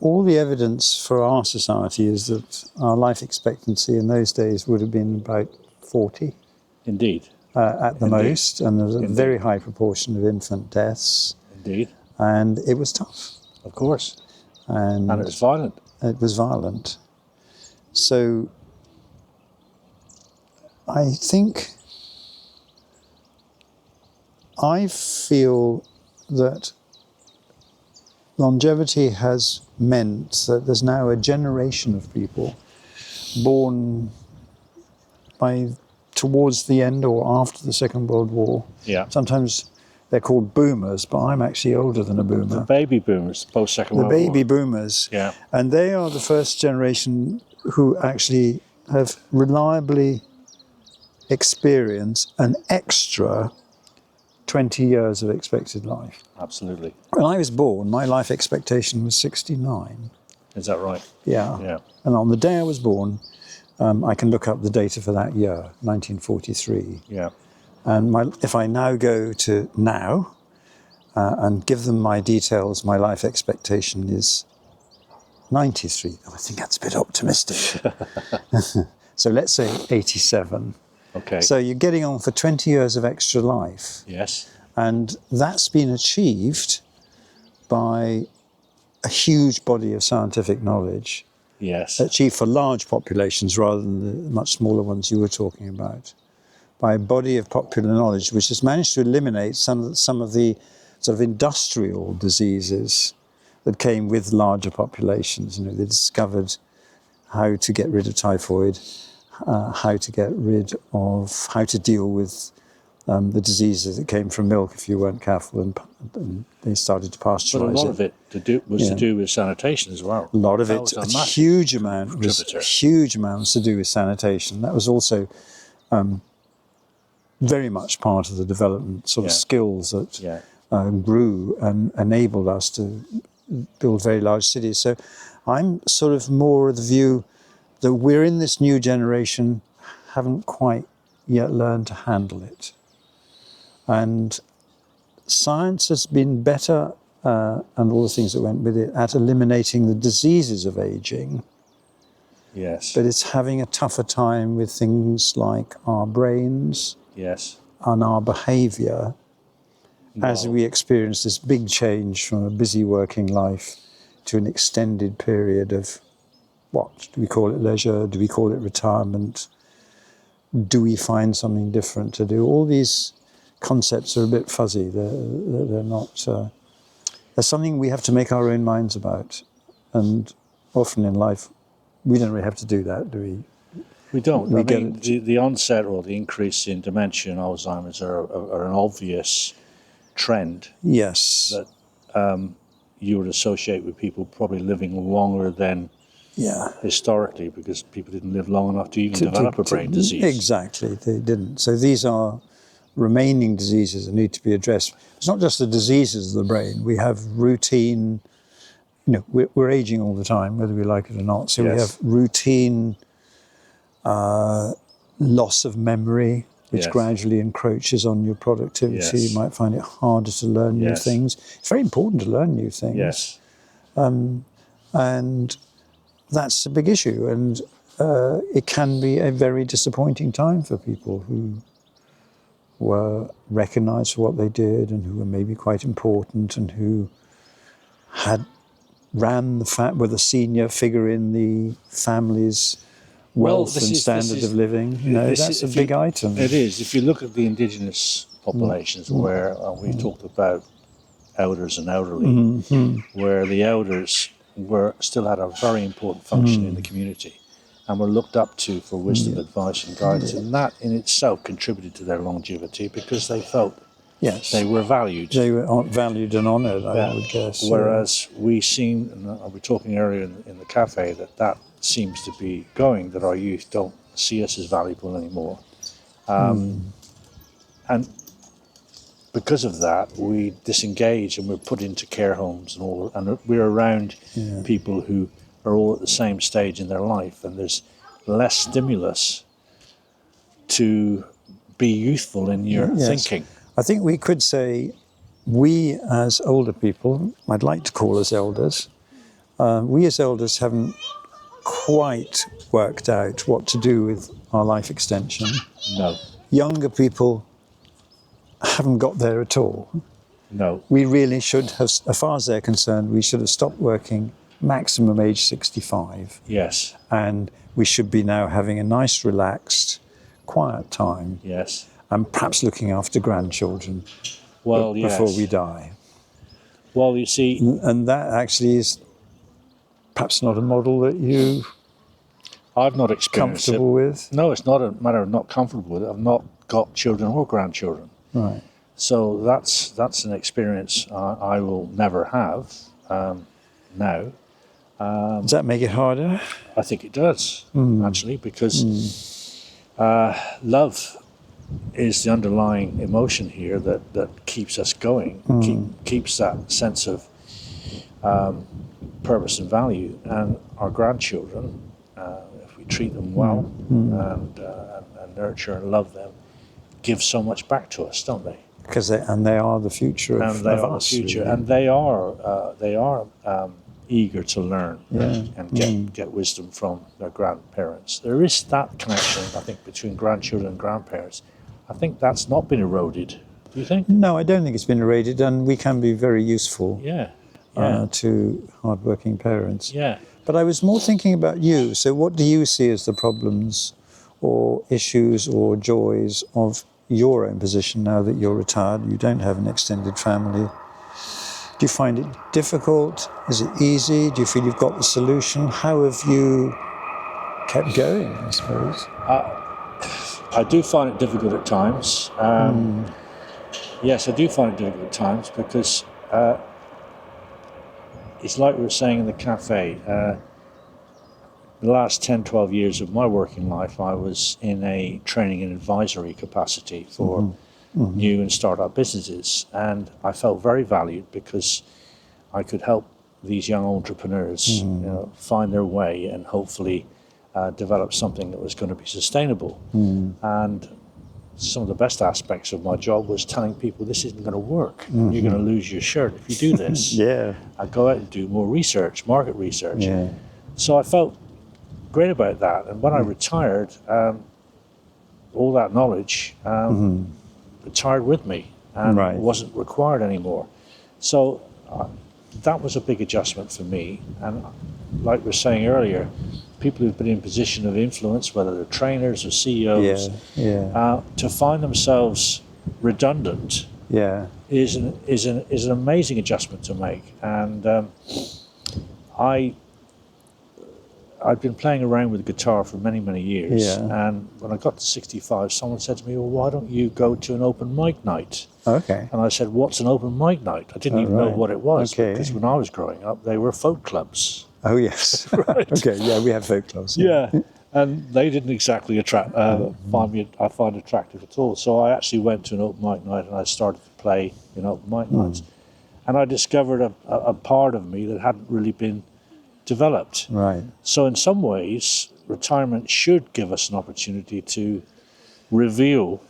Speaker 2: All the evidence for our society is that our life expectancy in those days would have been about 40
Speaker 1: Indeed.
Speaker 2: at the
Speaker 1: Indeed.
Speaker 2: most, and there was a
Speaker 1: Indeed.
Speaker 2: very high proportion of infant deaths,
Speaker 1: Indeed.
Speaker 2: and it was tough.
Speaker 1: Of course.
Speaker 2: And
Speaker 1: And it was violent.
Speaker 2: it was violent. So I think I feel that longevity has meant that there's now a generation of people born towards the end or after the Second World War.
Speaker 1: Yeah.
Speaker 2: Sometimes they're called boomers, but I'm actually older than a boomer.
Speaker 1: The baby boomers, post-Second World War.
Speaker 2: The baby boomers.
Speaker 1: Yeah.
Speaker 2: And they are the first generation who actually have reliably experienced an extra 20 years of expected life.
Speaker 1: Absolutely.
Speaker 2: When I was born, my life expectation was 69.
Speaker 1: Is that right?
Speaker 2: Yeah.
Speaker 1: Yeah.
Speaker 2: And on the day I was born, I can look up the data for that year, 1943.
Speaker 1: Yeah.
Speaker 2: And if I now go to now and give them my details, my life expectation is 93. I think that's a bit optimistic. So let's say 87.
Speaker 1: Okay.
Speaker 2: So you're getting on for 20 years of extra life.
Speaker 1: Yes.
Speaker 2: And that's been achieved by a huge body of scientific knowledge.
Speaker 1: Yes.
Speaker 2: Achieved for large populations rather than the much smaller ones you were talking about. By a body of popular knowledge which has managed to eliminate some of the sort of industrial diseases that came with larger populations. You know, they discovered how to get rid of typhoid, how to deal with the diseases that came from milk if you weren't careful, and they started to pasteurize
Speaker 1: But a lot of it was to do with sanitation as well.
Speaker 2: A lot of
Speaker 1: That
Speaker 2: it,
Speaker 1: was
Speaker 2: a
Speaker 1: massive
Speaker 2: huge amount,
Speaker 1: contributor.
Speaker 2: huge amounts to do with sanitation. That was also very much part of the development sort of skills that grew and enabled us to build very large cities. So I'm sort of more of the view that we're in this new generation, haven't quite yet learned to handle it. And science has been better, and all the things that went with it, at eliminating the diseases of aging.
Speaker 1: Yes.
Speaker 2: But it's having a tougher time with things like our brains and our behaviour as we experience this big change from a busy working life to an extended period of, what, do we call it leisure? Do we call it retirement? Do we find something different to do? All these concepts are a bit fuzzy. They're not... there's something we have to make our own minds about. And often in life, we don't really have to do that, do we?
Speaker 1: We don't. The onset or the increase in dementia and Alzheimer's are an obvious trend.
Speaker 2: Yes.
Speaker 1: That you would associate with people probably living longer than historically, because people didn't live long enough to even develop a brain disease.
Speaker 2: Exactly, they didn't. So these are remaining diseases that need to be addressed. It's not just the diseases of the brain. We have routine, we're aging all the time, whether we like it or not. So we have routine loss of memory, which gradually encroaches on your productivity. You might find it harder to learn new things. It's very important to learn new things.
Speaker 1: Yes.
Speaker 2: And that's a big issue. And it can be a very disappointing time for people who were recognised for what they did and who were maybe quite important and who were the senior figure in the family's wealth and standard of living. That's a big item.
Speaker 1: It is. If you look at the indigenous populations where we talked about elders and elderly, where the elders still had a very important function in the community and were looked up to for wisdom, advice and guidance, and that in itself contributed to their longevity because they felt they were valued.
Speaker 2: They were valued and honoured, I would guess.
Speaker 1: Whereas we seem, and we were talking earlier in the cafe, that seems to be going, that our youth don't see us as valuable anymore. And because of that, we disengage and we're put into care homes and we're around people who are all at the same stage in their life, and there's less stimulus to be youthful in your thinking.
Speaker 2: I think we could say we as older people, I'd like to call us elders, we as elders haven't quite worked out what to do with our life extension.
Speaker 1: No.
Speaker 2: Younger people haven't got there at all.
Speaker 1: No.
Speaker 2: We really should have, as far as they're concerned, we should have stopped working maximum age 65.
Speaker 1: Yes.
Speaker 2: And we should be now having a nice, relaxed, quiet time
Speaker 1: Yes.
Speaker 2: and perhaps looking after grandchildren
Speaker 1: Well, yes.
Speaker 2: before we die.
Speaker 1: Well, you see,
Speaker 2: And that actually is perhaps not a model that you
Speaker 1: I've not experienced it.
Speaker 2: comfortable with.
Speaker 1: No, it's not a matter of not comfortable with it. I've not got children or grandchildren.
Speaker 2: Right.
Speaker 1: So that's an experience I will never have now.
Speaker 2: Does that make it harder?
Speaker 1: I think it does, actually, because love is the underlying emotion here that keeps us going, keeps that sense of purpose and value. And our grandchildren, if we treat them well and nurture and love them, give so much back to us, don't they?
Speaker 2: Because they are the future of,
Speaker 1: And they
Speaker 2: of
Speaker 1: are
Speaker 2: us.
Speaker 1: the future,
Speaker 2: Really.
Speaker 1: and they are eager to learn and get wisdom from their grandparents. There is that connection, I think, between grandchildren and grandparents. I think that's not been eroded. Do you think?
Speaker 2: No, I don't think it's been eroded, and we can be very useful
Speaker 1: Yeah.
Speaker 2: to hardworking parents.
Speaker 1: Yeah.
Speaker 2: But I was more thinking about you. So what do you see as the problems or issues or joys of your own position now that you're retired? You don't have an extended family. Do you find it difficult? Is it easy? Do you feel you've got the solution? How have you kept going, I suppose?
Speaker 1: I do find it difficult at times. Yes, I do find it difficult at times because it's like we were saying in the cafe. The last 10, 12 years of my working life, I was in a training and advisory capacity for new and start-up businesses. And I felt very valued because I could help these young entrepreneurs find their way and hopefully develop something that was going to be sustainable. And some of the best aspects of my job was telling people this isn't going to work. You're going to lose your shirt if you do this. I go out and do more research, market research. So I felt great about that. And when I retired, all that knowledge retired with me and wasn't required anymore. So that was a big adjustment for me. And like we were saying earlier, people who've been in position of influence, whether they're trainers or CEOs, to find themselves redundant is an amazing adjustment to make. And I'd been playing around with the guitar for many, many years. And when I got to 65, someone said to me, well, why don't you go to an open mic night?
Speaker 2: Okay.
Speaker 1: And I said, what's an open mic night? I didn't even know what it was, because when I was growing up, they were folk clubs.
Speaker 2: Oh, yes. Okay, we have folk clubs.
Speaker 1: And they didn't exactly find attractive at all. So I actually went to an open mic night and I started to play in open mic nights. And I discovered a part of me that hadn't really been developed. So in some ways, retirement should give us an opportunity to reveal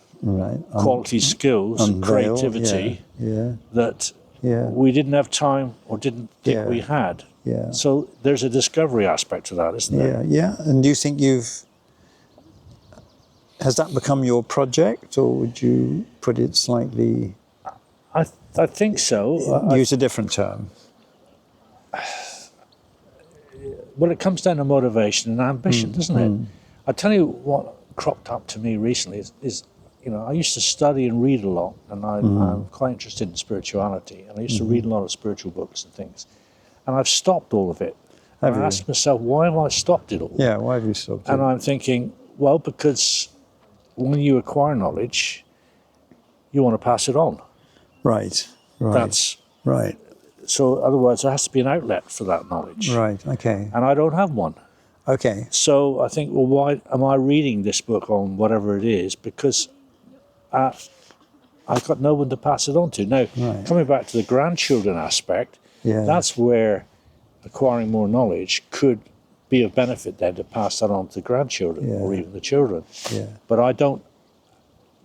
Speaker 1: quality skills and creativity that we didn't have time or didn't think we had. So there's a discovery aspect to that, isn't there?
Speaker 2: And do you think has that become your project, or would you put it slightly...
Speaker 1: I think so.
Speaker 2: Use a different term.
Speaker 1: Well, it comes down to motivation and ambition, doesn't it? I tell you what cropped up to me recently is I used to study and read a lot, and I'm quite interested in spirituality, and I used to read a lot of spiritual books and things. And I've stopped all of it. I asked myself, why have I stopped it all?
Speaker 2: Why have you stopped it?
Speaker 1: And I'm thinking, well, because when you acquire knowledge, you want to pass it on.
Speaker 2: Right.
Speaker 1: That's
Speaker 2: right.
Speaker 1: So otherwise there has to be an outlet for that knowledge.
Speaker 2: Right, okay.
Speaker 1: And I don't have one.
Speaker 2: Okay.
Speaker 1: So I think, well, why am I reading this book on whatever it is? Because I've got no one to pass it on to. Now, coming back to the grandchildren aspect, that's where acquiring more knowledge could be of benefit then to pass that on to the grandchildren or even the children. But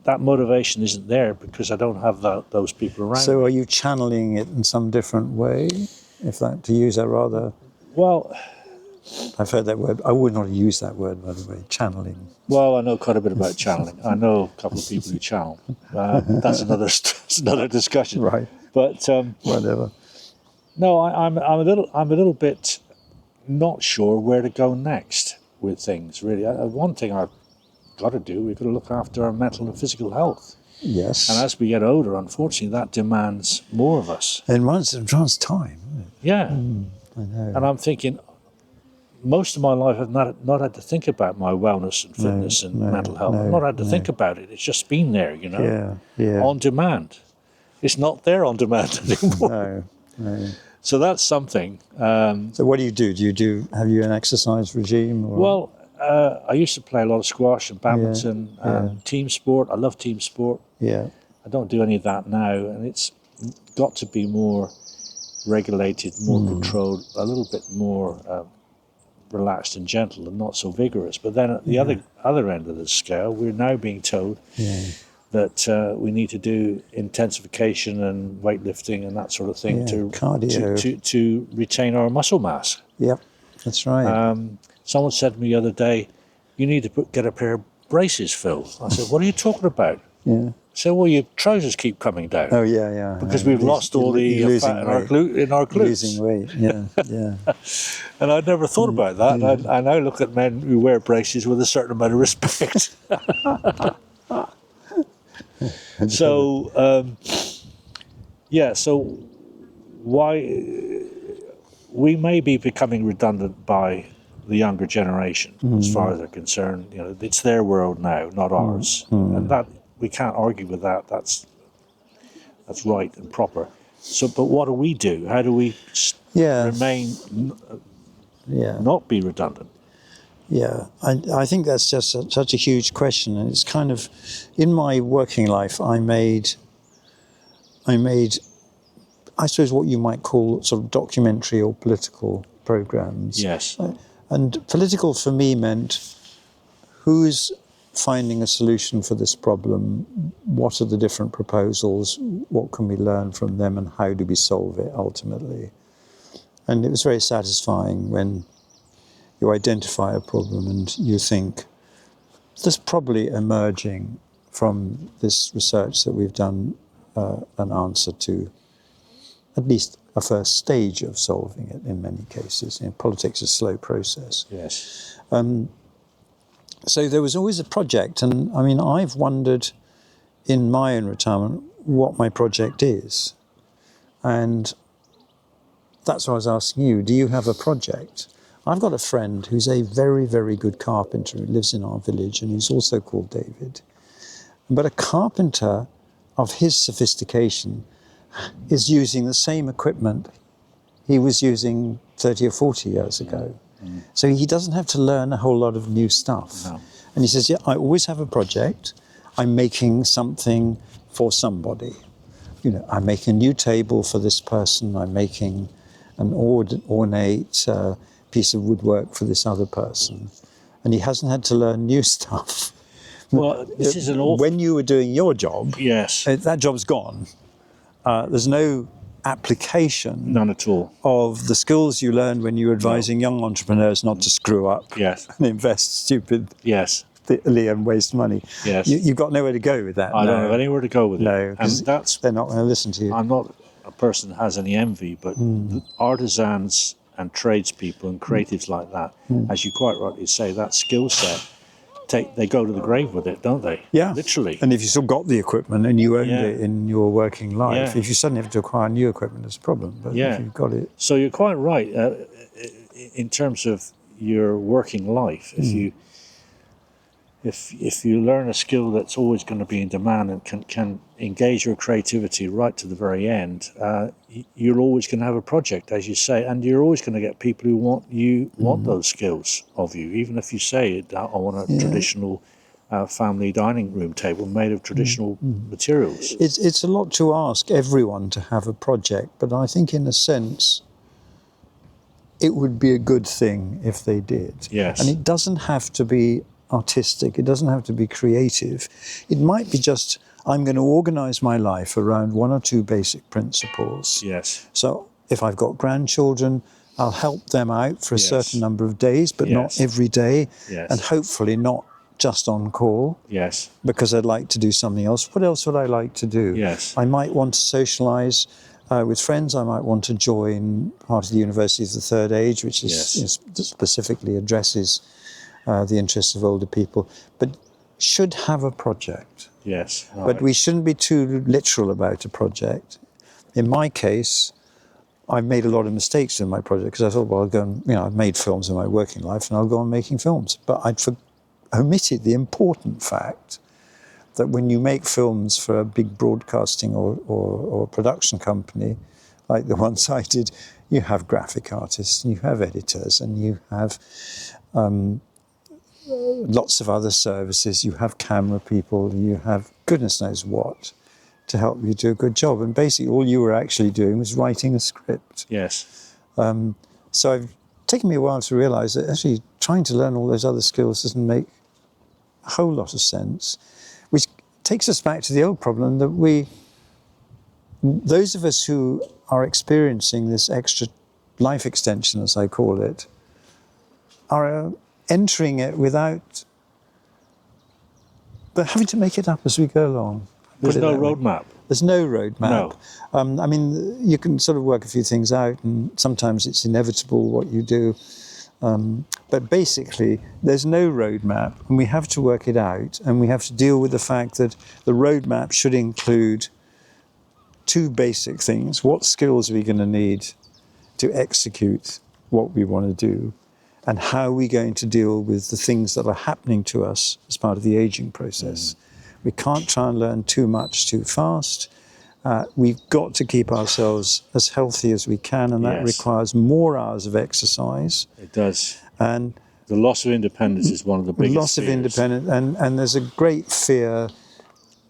Speaker 1: that motivation isn't there because I don't have those people around.
Speaker 2: So are you channeling it in some different way? To use that rather... Well... I've heard that word. I would not use that word, by the way, channeling.
Speaker 1: Well, I know quite a bit about channeling. I know a couple of people who channel. That's another discussion.
Speaker 2: Right.
Speaker 1: But
Speaker 2: whatever.
Speaker 1: No, I'm a little bit not sure where to go next with things. Really, one thing I got to do, we've got to look after our mental and physical health.
Speaker 2: Yes.
Speaker 1: And as we get older, unfortunately, that demands more of us.
Speaker 2: And once it demands time. Isn't it?
Speaker 1: Yeah.
Speaker 2: I know.
Speaker 1: And I'm thinking, most of my life I've not had to think about my wellness and fitness and mental health. I've not had to think about it. It's just been there, you know, on demand. It's not there on demand anymore.
Speaker 2: No.
Speaker 1: So that's something.
Speaker 2: So what do you do? Have you an exercise regime? Or?
Speaker 1: Well, I used to play a lot of squash and badminton and team sport. I love team sport.
Speaker 2: Yeah.
Speaker 1: I don't do any of that now, and it's got to be more regulated, more controlled, a little bit more relaxed and gentle and not so vigorous. But then at the other end of the scale, we're now being told that we need to do intensification and weightlifting and that sort of thing to retain our muscle mass.
Speaker 2: Yep, that's right.
Speaker 1: Someone said to me the other day, you need to get a pair of braces, Phil. I said, what are you talking about?
Speaker 2: Yeah.
Speaker 1: So, well, your trousers keep coming down.
Speaker 2: Oh, yeah.
Speaker 1: Because we've lost all the fat in our glutes.
Speaker 2: Losing weight, yeah.
Speaker 1: And I'd never thought about that. And I now look at men who wear braces with a certain amount of respect. So, so why we may be becoming redundant by the younger generation as far as they're concerned. You know, it's their world now, not ours, and that we can't argue with that. That's right and proper. So, but what do we do? How do we remain not be redundant?
Speaker 2: Yeah, I think that's just such a huge question, and it's kind of, in my working life, I made, I suppose, what you might call sort of documentary or political programs.
Speaker 1: Yes.
Speaker 2: And political for me meant who's finding a solution for this problem, what are the different proposals, what can we learn from them, and how do we solve it ultimately. And it was very satisfying when you identify a problem and you think, there's probably emerging from this research that we've done an answer to at least a first stage of solving it in many cases. You know, politics is a slow process.
Speaker 1: Yes.
Speaker 2: So there was always a project, and I mean, I've wondered in my own retirement what my project is. And that's why I was asking you, do you have a project? I've got a friend who's a very, very good carpenter who lives in our village, and he's also called David. But a carpenter of his sophistication is using the same equipment he was using 30 or 40 years ago. So he doesn't have to learn a whole lot of new stuff. No. And he says, I always have a project. I'm making something for somebody. You know, I'm making a new table for this person. I'm making an ornate piece of woodwork for this other person. And he hasn't had to learn new stuff.
Speaker 1: Well, this is an awful...
Speaker 2: When you were doing your job,
Speaker 1: yes,
Speaker 2: that job's gone. There's no application,
Speaker 1: none at all,
Speaker 2: of the skills you learned when you were advising young entrepreneurs not to screw up and invest stupidly and waste money.
Speaker 1: Yes,
Speaker 2: you've got nowhere to go with that.
Speaker 1: I don't have anywhere to go with it.
Speaker 2: No, because they're not going to listen to you.
Speaker 1: I'm not a person that has any envy, but artisans and tradespeople and creatives like that, as you quite rightly say, that skill set, they go to the grave with it, don't they?
Speaker 2: Yeah,
Speaker 1: literally.
Speaker 2: And if you still got the equipment and you owned it in your working life, if you suddenly have to acquire new equipment, it's a problem. But if you've got it,
Speaker 1: so you're quite right in terms of your working life. If you learn a skill that's always going to be in demand and can engage your creativity right to the very end, you're always going to have a project, as you say, and you're always going to get people who want those skills of you, even if you say, I want a traditional family dining room table made of traditional materials.
Speaker 2: It's a lot to ask everyone to have a project, but I think in a sense it would be a good thing if they did.
Speaker 1: Yes.
Speaker 2: And it doesn't have to be artistic, it doesn't have to be creative. It might be just, I'm going to organise my life around one or two basic principles.
Speaker 1: Yes.
Speaker 2: So if I've got grandchildren, I'll help them out for a certain number of days, but not every day, and hopefully not just on call.
Speaker 1: Yes.
Speaker 2: Because I'd like to do something else. What else would I like to do?
Speaker 1: Yes.
Speaker 2: I might want to socialise with friends. I might want to join part of the University of the Third Age, which is specifically addresses the interests of older people. But should have a project.
Speaker 1: Yes. Right.
Speaker 2: But we shouldn't be too literal about a project. In my case, I've made a lot of mistakes in my project because I thought, well, I'll go and, I've made films in my working life and I'll go on making films. But I'd omitted the important fact that when you make films for a big broadcasting or production company, like the ones I did, you have graphic artists and you have editors and you have lots of other services. You have camera people, you have goodness knows what to help you do a good job. And basically all you were actually doing was writing a script.
Speaker 1: Yes.
Speaker 2: So it's taken me a while to realise that actually trying to learn all those other skills doesn't make a whole lot of sense, which takes us back to the old problem that those of us who are experiencing this extra life extension, as I call it, are entering it without, but having to make it up as we go along.
Speaker 1: There's no roadmap.
Speaker 2: There's no roadmap.
Speaker 1: No.
Speaker 2: I mean, you can sort of work a few things out, and sometimes it's inevitable what you do. But basically, there's no roadmap, and we have to work it out, and we have to deal with the fact that the roadmap should include two basic things. What skills are we going to need to execute what we want to do? And how are we going to deal with the things that are happening to us as part of the aging process? We can't try and learn too much too fast. We've got to keep ourselves as healthy as we can, and that requires more hours of exercise.
Speaker 1: It does.
Speaker 2: And
Speaker 1: the loss of independence is one of the biggest
Speaker 2: loss of independence, and there's a great fear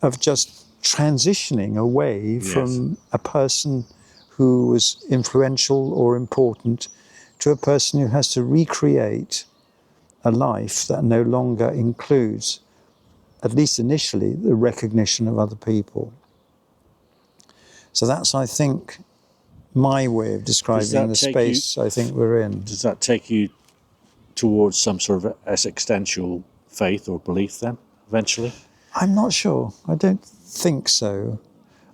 Speaker 2: of just transitioning away from a person who was influential or important to a person who has to recreate a life that no longer includes, at least initially, the recognition of other people. So that's, I think, my way of describing the space I think we're in.
Speaker 1: Does that take you towards some sort of existential faith or belief then, eventually?
Speaker 2: I'm not sure. I don't think so.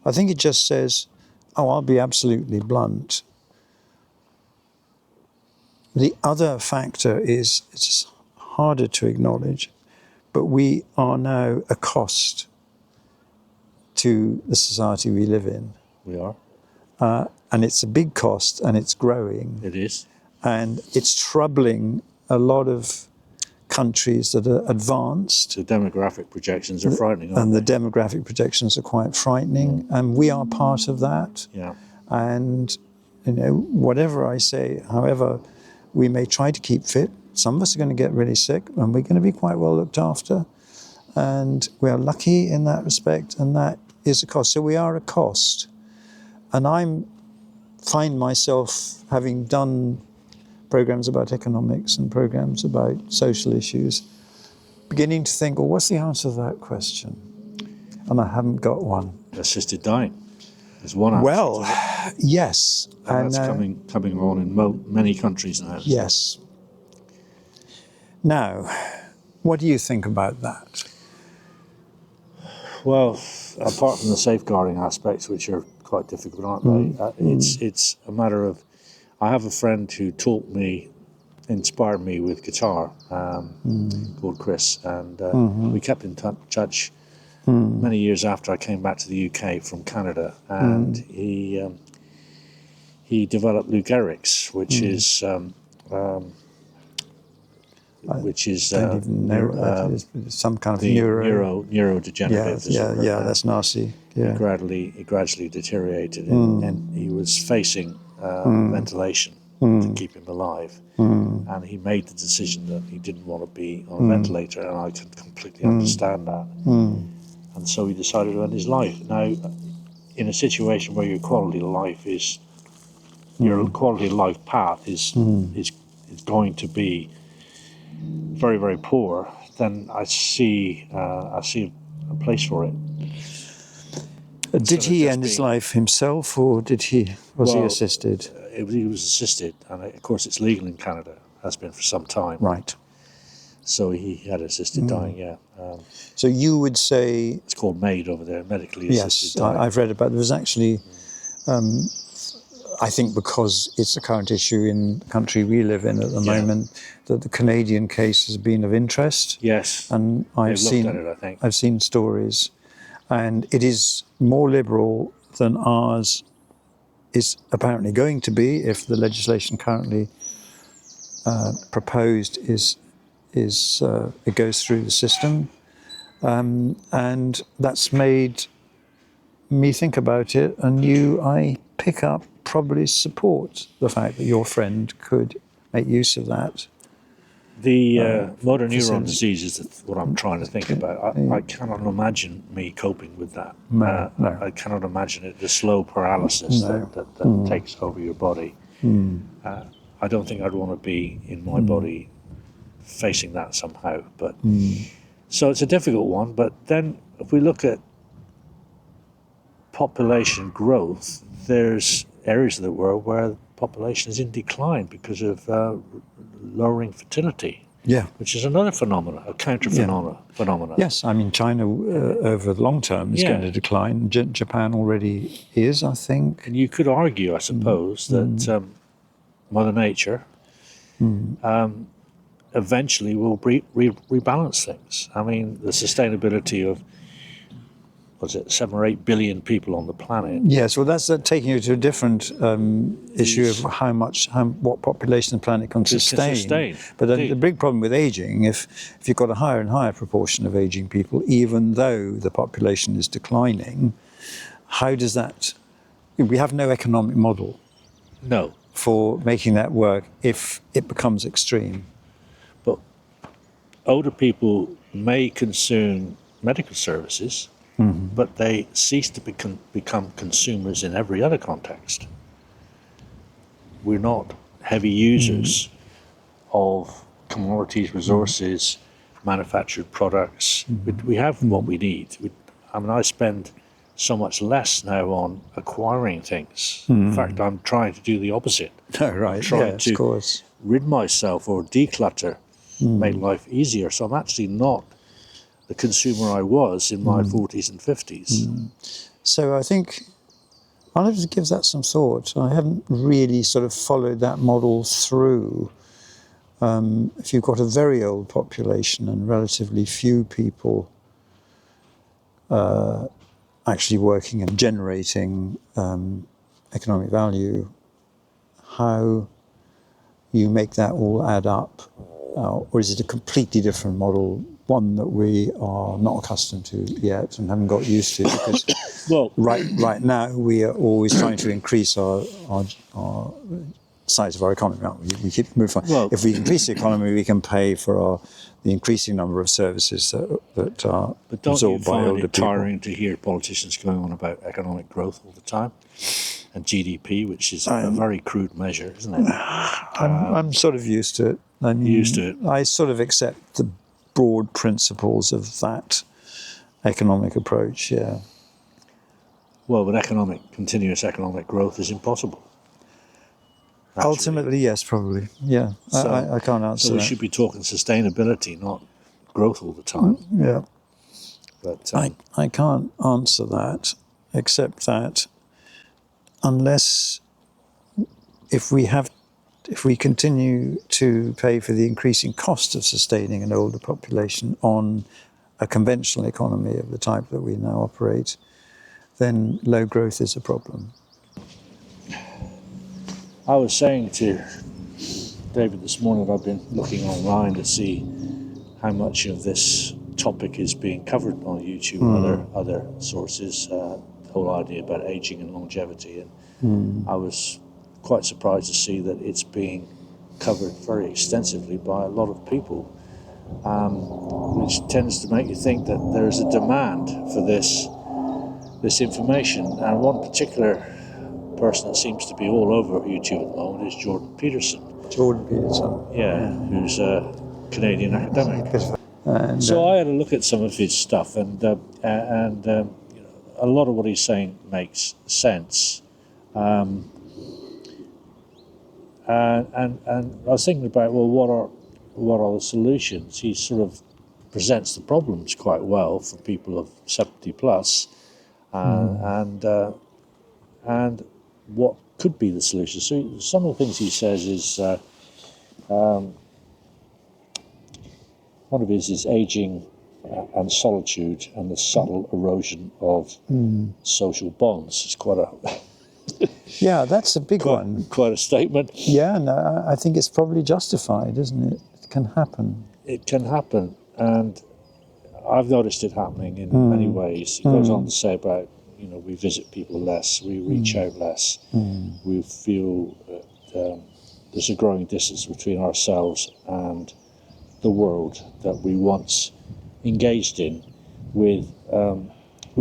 Speaker 2: I think it just says, I'll be absolutely blunt. The other factor is, it's harder to acknowledge, but we are now a cost to the society we live in.
Speaker 1: We are.
Speaker 2: And it's a big cost, and it's growing.
Speaker 1: It is.
Speaker 2: And it's troubling a lot of countries that are advanced.
Speaker 1: The demographic projections are frightening, aren't
Speaker 2: and
Speaker 1: they?
Speaker 2: the demographic projections are quite frightening, and we are part of that.
Speaker 1: Yeah.
Speaker 2: And, whatever I say, however, we may try to keep fit. Some of us are going to get really sick, and we're going to be quite well looked after. And we are lucky in that respect, and that is a cost. So we are a cost. And I find myself, having done programs about economics and programs about social issues, beginning to think, well, what's the answer to that question? And I haven't got one.
Speaker 1: Assisted dying is one answer.
Speaker 2: Well, yes.
Speaker 1: And that's coming on in many countries now.
Speaker 2: Yes. Now, what do you think about that?
Speaker 1: Well, apart from the safeguarding aspects, which are quite difficult, aren't they? It's a matter of, I have a friend who inspired me with guitar, called Chris, and we kept in touch many years after I came back to the UK from Canada, and he developed Lou Gehrig's, which is some
Speaker 2: kind of
Speaker 1: neurodegenerative.
Speaker 2: Yeah, that's nasty. Yeah.
Speaker 1: It gradually deteriorated, and he was facing ventilation to keep him alive. And he made the decision that he didn't want to be on a ventilator, and I can completely understand that. And so he decided to end his life. Now, in a situation where your quality of life path is going to be very, very poor, then I see a place for it.
Speaker 2: Did he end his life himself, or was he assisted?
Speaker 1: He was assisted, and of course it's legal in Canada, has been for some time.
Speaker 2: Right.
Speaker 1: So he had assisted dying, yeah.
Speaker 2: So you would say...
Speaker 1: It's called MAID over there, medically assisted dying.
Speaker 2: I've read about it. There was actually I think because it's a current issue in the country we live in at the moment, that the Canadian case has been of interest.
Speaker 1: Yes,
Speaker 2: and I've
Speaker 1: looked at it, I think.
Speaker 2: I've seen stories, and it is more liberal than ours is apparently going to be if the legislation currently proposed it goes through the system, and that's made me think about it, and I pick up probably support the fact that your friend could make use of that.
Speaker 1: The motor neuron disease is what I'm trying to think about. I cannot imagine me coping with that.
Speaker 2: No.
Speaker 1: I cannot imagine it, the slow paralysis that takes over your body. I don't think I'd want to be in my body facing that somehow. But so it's a difficult one. But then if we look at population growth, there's areas of the world where population is in decline because of lowering fertility.
Speaker 2: Yeah,
Speaker 1: which is another phenomenon, a counter phenomenon.
Speaker 2: Yes, I mean China over the long term is going to decline. Japan already is, I think.
Speaker 1: And you could argue, I suppose, that Mother Nature eventually will rebalance things. I mean, the sustainability of 7 or 8 billion people on the planet.
Speaker 2: Yes, well, that's taking you to a different issue of what population the planet can sustain. But the big problem with aging, if you've got a higher and higher proportion of aging people, even though the population is declining, how does that? We have no economic model.
Speaker 1: No.
Speaker 2: For making that work if it becomes extreme.
Speaker 1: But older people may consume medical services. But they cease to become consumers in every other context. We're not heavy users of commodities, resources, manufactured products. We have what we need. I spend so much less now on acquiring things. In fact, I'm trying to do the opposite.
Speaker 2: Oh, right.
Speaker 1: I'm trying to
Speaker 2: of course.
Speaker 1: rid myself or declutter, make life easier. So I'm actually not the consumer I was in my 40s and 50s.
Speaker 2: So I think I'll have to give that some thought. I haven't really sort of followed that model through. If you've got a very old population and relatively few people actually working and generating economic value, how you make that all add up, or is it a completely different model? One that we are not accustomed to yet and haven't got used to, because right now we are always trying to increase our size of our economy. We keep moving on.
Speaker 1: Well,
Speaker 2: if we increase the economy, we can pay for the increasing number of services that are absorbed by older people. But don't you find it
Speaker 1: tiring to hear politicians going on about economic growth all the time? And GDP, which is a very crude measure, isn't it?
Speaker 2: I'm sort of used to it.
Speaker 1: Used to it.
Speaker 2: I sort of accept the broad principles of that economic approach, yeah.
Speaker 1: Well, but continuous economic growth is impossible. Naturally.
Speaker 2: Ultimately, yes, probably, yeah. So, I can't answer
Speaker 1: So we
Speaker 2: that.
Speaker 1: should be talking sustainability, not growth all the time.
Speaker 2: Yeah.
Speaker 1: But
Speaker 2: I can't answer that, except that unless if we continue to pay for the increasing cost of sustaining an older population on a conventional economy of the type that we now operate, then low growth is a problem.
Speaker 1: I was saying to David this morning that I've been looking online to see how much of this topic is being covered on YouTube and other sources, the whole idea about aging and longevity. And I was quite surprised to see that it's being covered very extensively by a lot of people, which tends to make you think that there is a demand for this information. And one particular person that seems to be all over YouTube at the moment is Jordan Peterson. Yeah, who's a Canadian academic.
Speaker 2: And,
Speaker 1: so I had a look at some of his stuff, and a lot of what he's saying makes sense. And I was thinking about, well, what are the solutions? He sort of presents the problems quite well for people of 70 plus, and what could be the solution. So some of the things he says is, one of his is aging and solitude and the subtle erosion of social bonds. It's quite a
Speaker 2: Yeah, that's a big one.
Speaker 1: quite a statement.
Speaker 2: Yeah, no, I think it's probably justified, isn't it? It can happen.
Speaker 1: It can happen, and I've noticed it happening in many ways. He goes on to say about, we visit people less, we reach out less, we feel that there's a growing distance between ourselves and the world that we once engaged in with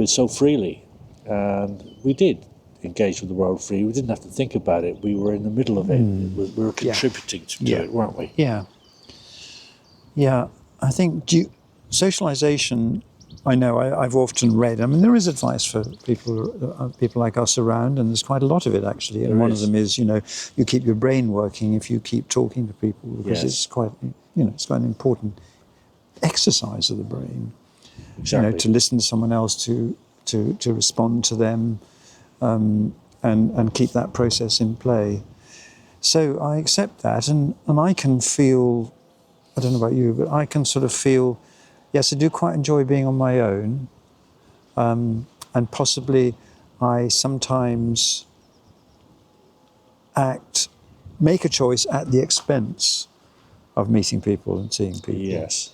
Speaker 1: so freely. And we did engage with the world freely. We didn't have to think about it. We were in the middle of it. We were contributing to it, weren't we?
Speaker 2: Yeah. Yeah, I think socialisation, I know I've often read, there is advice for people like us around, and there's quite a lot of it actually. And one of them is, you keep your brain working if you keep talking to people, because it's quite an important exercise of the brain.
Speaker 1: Exactly.
Speaker 2: To listen to someone else, to respond to them, and keep that process in play. So I accept that, and I can feel, I don't know about you, but I can sort of feel, yes, I do quite enjoy being on my own, and possibly I sometimes make a choice at the expense of meeting people and seeing people.
Speaker 1: Yes.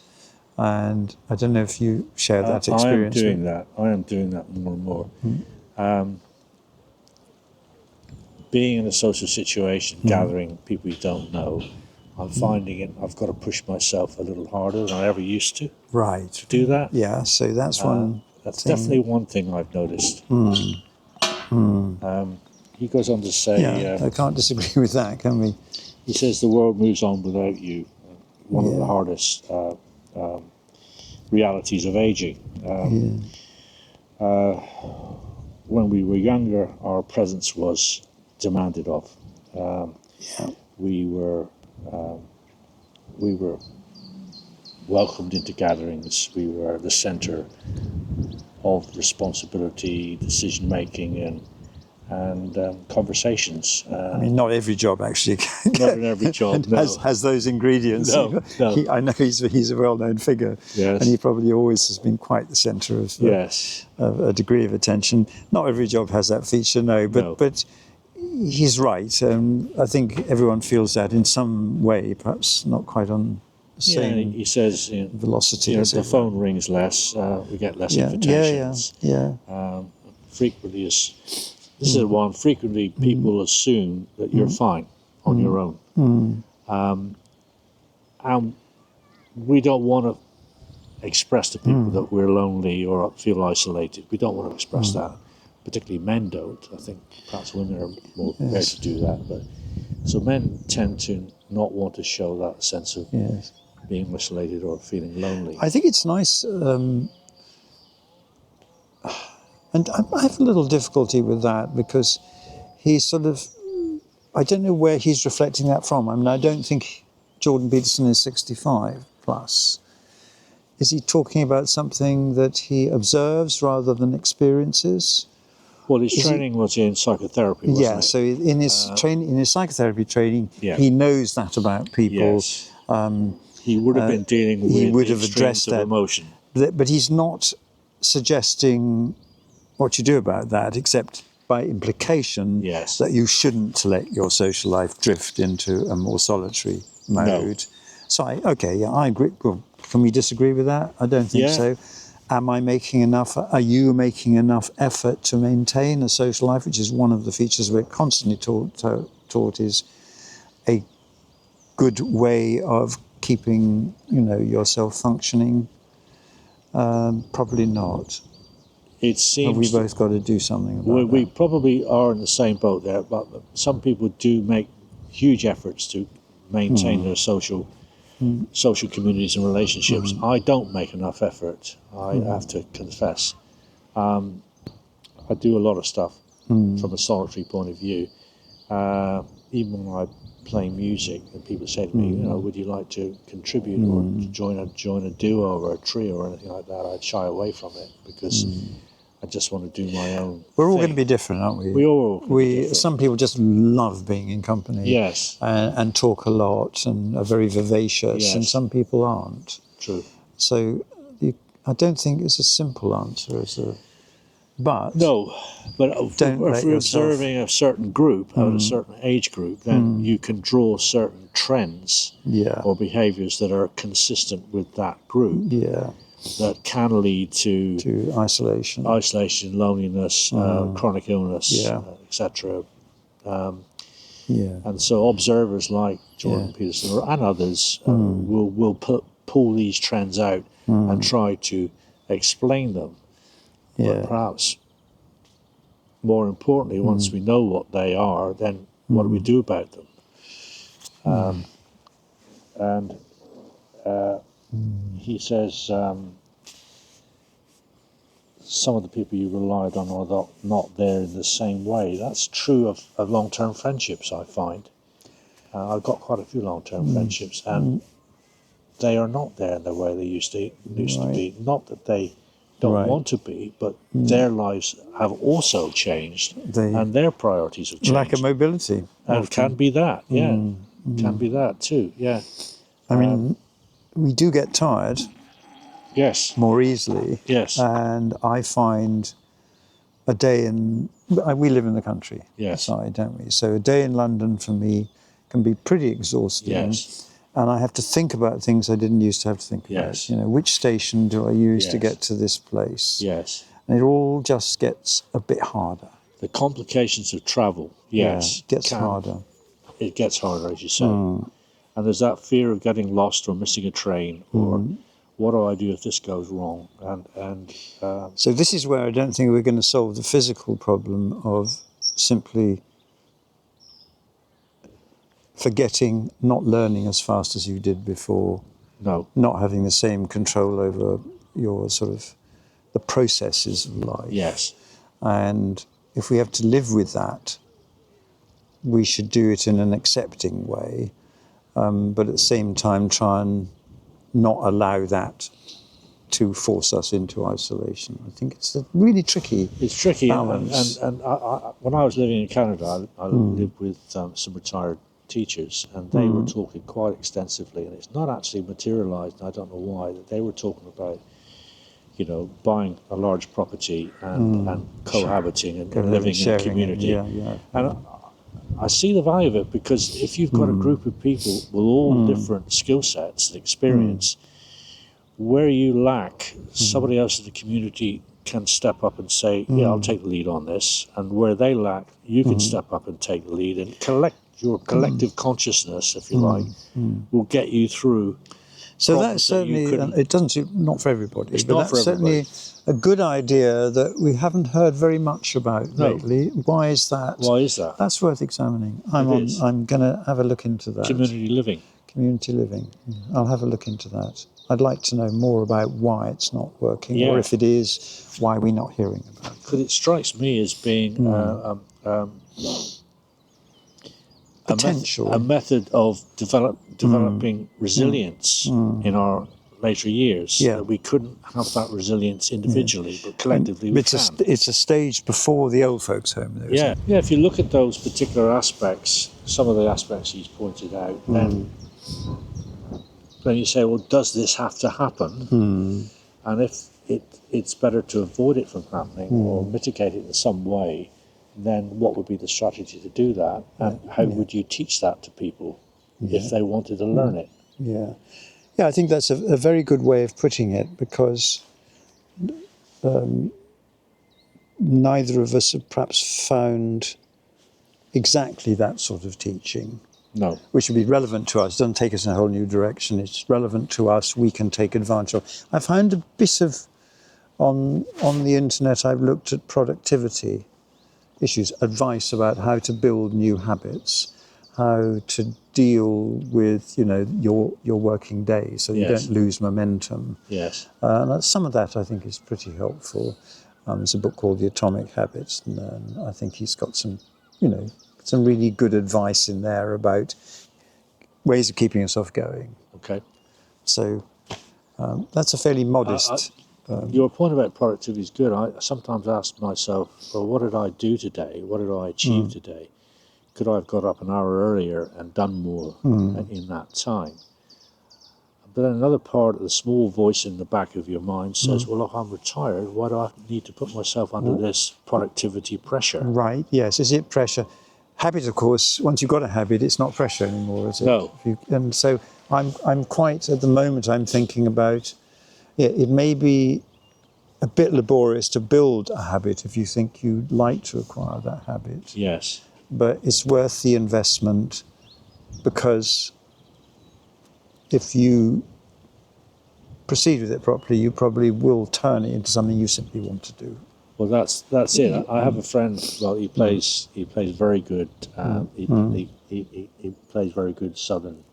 Speaker 2: And I don't know if you share that experience.
Speaker 1: I am doing that more and more. Being in a social situation, gathering people you don't know, I'm finding it, I've got to push myself a little harder than I ever used to.
Speaker 2: Right.
Speaker 1: To do that.
Speaker 2: Yeah, so that's one.
Speaker 1: That's definitely one thing I've noticed. He goes on to say...
Speaker 2: I can't disagree with that, can we?
Speaker 1: He says the world moves on without you. One of the hardest realities of aging. When we were younger, our presence was demanded of. We were welcomed into gatherings. We were the centre of responsibility, decision making, and conversations.
Speaker 2: Not every job actually.
Speaker 1: Not in every job. No.
Speaker 2: has those ingredients.
Speaker 1: No.
Speaker 2: I know he's a well-known figure,
Speaker 1: yes.
Speaker 2: and he probably always has been quite the centre of a degree of attention. Not every job has that feature, but he's right. I think everyone feels that in some way, perhaps not quite on the same
Speaker 1: he says,
Speaker 2: velocity.
Speaker 1: The phone rings less, we get less invitations. Frequently, this is one, frequently people assume that you're fine on your own. And we don't want to express to people that we're lonely or feel isolated. We don't want to express that. Particularly men don't. I think perhaps women are more prepared to do that. So men tend to not want to show that sense of being isolated or feeling lonely.
Speaker 2: I think it's nice, and I have a little difficulty with that, because he's sort of, I don't know where he's reflecting that from. I don't think Jordan Peterson is 65 plus. Is he talking about something that he observes rather than experiences?
Speaker 1: Well, his training was in psychotherapy, wasn't it?
Speaker 2: So in his psychotherapy training, he knows that about people.
Speaker 1: Yes. He would have been dealing with the extremes of emotion.
Speaker 2: But he's not suggesting what you do about that, except by implication that you shouldn't let your social life drift into a more solitary mode.
Speaker 1: No.
Speaker 2: So I agree. Well, can we disagree with that? I don't think so. Are you making enough effort to maintain a social life, which is one of the features we're constantly taught is a good way of keeping, yourself functioning? Probably not.
Speaker 1: It seems
Speaker 2: we both got to do something about that.
Speaker 1: We probably are in the same boat there, but some people do make huge efforts to maintain their social communities and relationships. I don't make enough effort, I have to confess. I do a lot of stuff from a solitary point of view. Even when I play music and people say to me, would you like to contribute or to join a duo or a trio or anything like that, I'd shy away from it, because I just want to do my own.
Speaker 2: We're all
Speaker 1: thing.
Speaker 2: going to be different, aren't we?
Speaker 1: We all gonna be different.
Speaker 2: Some people just love being in company.
Speaker 1: Yes.
Speaker 2: And talk a lot and are very vivacious,
Speaker 1: Yes.
Speaker 2: and some people aren't.
Speaker 1: True.
Speaker 2: So I don't think it's a simple answer. But
Speaker 1: no, but if we're observing a certain group, a certain age group, then you can draw certain trends or behaviours that are consistent with that group.
Speaker 2: Yeah.
Speaker 1: That can lead to
Speaker 2: isolation,
Speaker 1: loneliness, chronic illness, etc. And so observers like Jordan Peterson and others will pull these trends out and try to explain them. But perhaps more importantly, once we know what they are, then what do we do about them? He says some of the people you relied on are not there in the same way. That's true of long-term friendships, I find. I've got quite a few long-term friendships, and they are not there in the way they used to be. Not that they don't want to be, but their lives have also changed, and their priorities have changed.
Speaker 2: Lack of mobility.
Speaker 1: And it can be that, can be that too,
Speaker 2: I mean, we do get tired.
Speaker 1: Yes.
Speaker 2: More easily.
Speaker 1: Yes.
Speaker 2: And I find a day we live in the country side, don't we? So a day in London for me can be pretty exhausting.
Speaker 1: Yes.
Speaker 2: And I have to think about things I didn't used to have to think about. You know, which station do I use to get to this place?
Speaker 1: Yes.
Speaker 2: And it all just gets a bit harder.
Speaker 1: The complications of travel,
Speaker 2: gets harder.
Speaker 1: It gets harder, as you say. And there's that fear of getting lost or missing a train or what do I do if this goes wrong?
Speaker 2: So this is where I don't think we're going to solve the physical problem of simply forgetting, not learning as fast as you did before.
Speaker 1: No.
Speaker 2: Not having the same control over your sort of the processes of life.
Speaker 1: Yes.
Speaker 2: And if we have to live with that, we should do it in an accepting way, but at the same time try and not allow that to force us into isolation. I think it's a really tricky balance.
Speaker 1: And I, when I was living in Canada, I lived with some retired teachers, and they were talking quite extensively, and it's not actually materialised, and I don't know why, that they were talking about, you know, buying a large property and cohabiting and living in a community. And I see the value of it, because if you've got a group of people with all different skill sets and experience, where you lack, somebody else in the community can step up and say, I'll take the lead on this. And where they lack, you can step up and take the lead, and your collective consciousness, if you like, will get you through.
Speaker 2: So that's certainly, it doesn't suit, not for everybody,
Speaker 1: it's
Speaker 2: but
Speaker 1: not
Speaker 2: that's
Speaker 1: for everybody.
Speaker 2: Certainly a good idea that we haven't heard very much about lately. Why is that?
Speaker 1: Why is that?
Speaker 2: That's worth examining. I'm going to have a look into that.
Speaker 1: Community living.
Speaker 2: Community living. I'll have a look into that. I'd like to know more about why it's not working, or if it is, why we're not hearing about it.
Speaker 1: Because it strikes me as being
Speaker 2: potential.
Speaker 1: A method of developing resilience in our later years. That we couldn't have that resilience individually, but collectively we can.
Speaker 2: It's a stage before the old folks' home, though, isn't it?
Speaker 1: If you look at those particular aspects, some of the aspects he's pointed out, then you say, well, does this have to happen? And if it's better to avoid it from happening or mitigate it in some way, then what would be the strategy to do that? And how would you teach that to people if they wanted to learn it?
Speaker 2: Yeah, I think that's a very good way of putting it, because neither of us have perhaps found exactly that sort of teaching.
Speaker 1: No.
Speaker 2: Which would be relevant to us. It doesn't take us in a whole new direction. It's relevant to us. We can take advantage of. I found a bit of, on the internet, I've looked at productivity issues, advice about how to build new habits, how to deal with, your working day so you don't lose momentum.
Speaker 1: Yes.
Speaker 2: And some of that I think is pretty helpful. There's a book called The Atomic Habits, and I think he's got some, some really good advice in there about ways of keeping yourself going.
Speaker 1: Okay.
Speaker 2: So that's a fairly modest
Speaker 1: Your point about productivity is good. I sometimes ask myself, well, what did I do today? What did I achieve today? Could I have got up an hour earlier and done more in that time? But then another part of the small voice in the back of your mind says, well, look, I'm retired. Why do I need to put myself under this productivity pressure?
Speaker 2: Right, yes. Is it pressure? Habit, of course, once you've got a habit, it's not pressure anymore, is it?
Speaker 1: No.
Speaker 2: And so I'm quite, at the moment, I'm thinking about, it may be a bit laborious to build a habit if you think you'd like to acquire that habit.
Speaker 1: Yes.
Speaker 2: But it's worth the investment, because if you proceed with it properly, you probably will turn it into something you simply want to do.
Speaker 1: Well, that's it. I have a friend. Well, he plays very good. He plays very good southern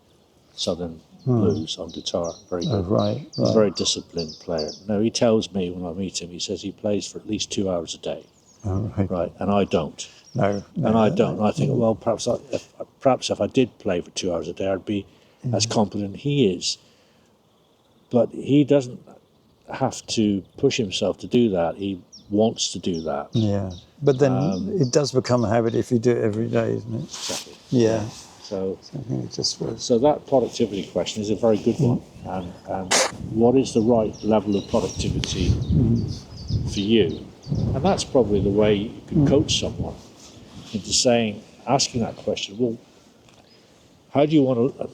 Speaker 1: blues on guitar. Very good.
Speaker 2: Oh, right.
Speaker 1: He's a very disciplined player. No, he tells me when I meet him, he says he plays for at least 2 hours a day.
Speaker 2: Oh, right.
Speaker 1: Right, and I don't.
Speaker 2: No.
Speaker 1: And I don't. I think, well, perhaps if I did play for 2 hours a day, I'd be as competent he is. But he doesn't have to push himself to do that. He wants to do that.
Speaker 2: Yeah. But then it does become a habit if you do it every day, isn't it?
Speaker 1: Exactly.
Speaker 2: Yeah.
Speaker 1: So
Speaker 2: I think it just works.
Speaker 1: So that productivity question is a very good one. And what is the right level of productivity for you? And that's probably the way you could coach someone into asking that question. Well, how do you want to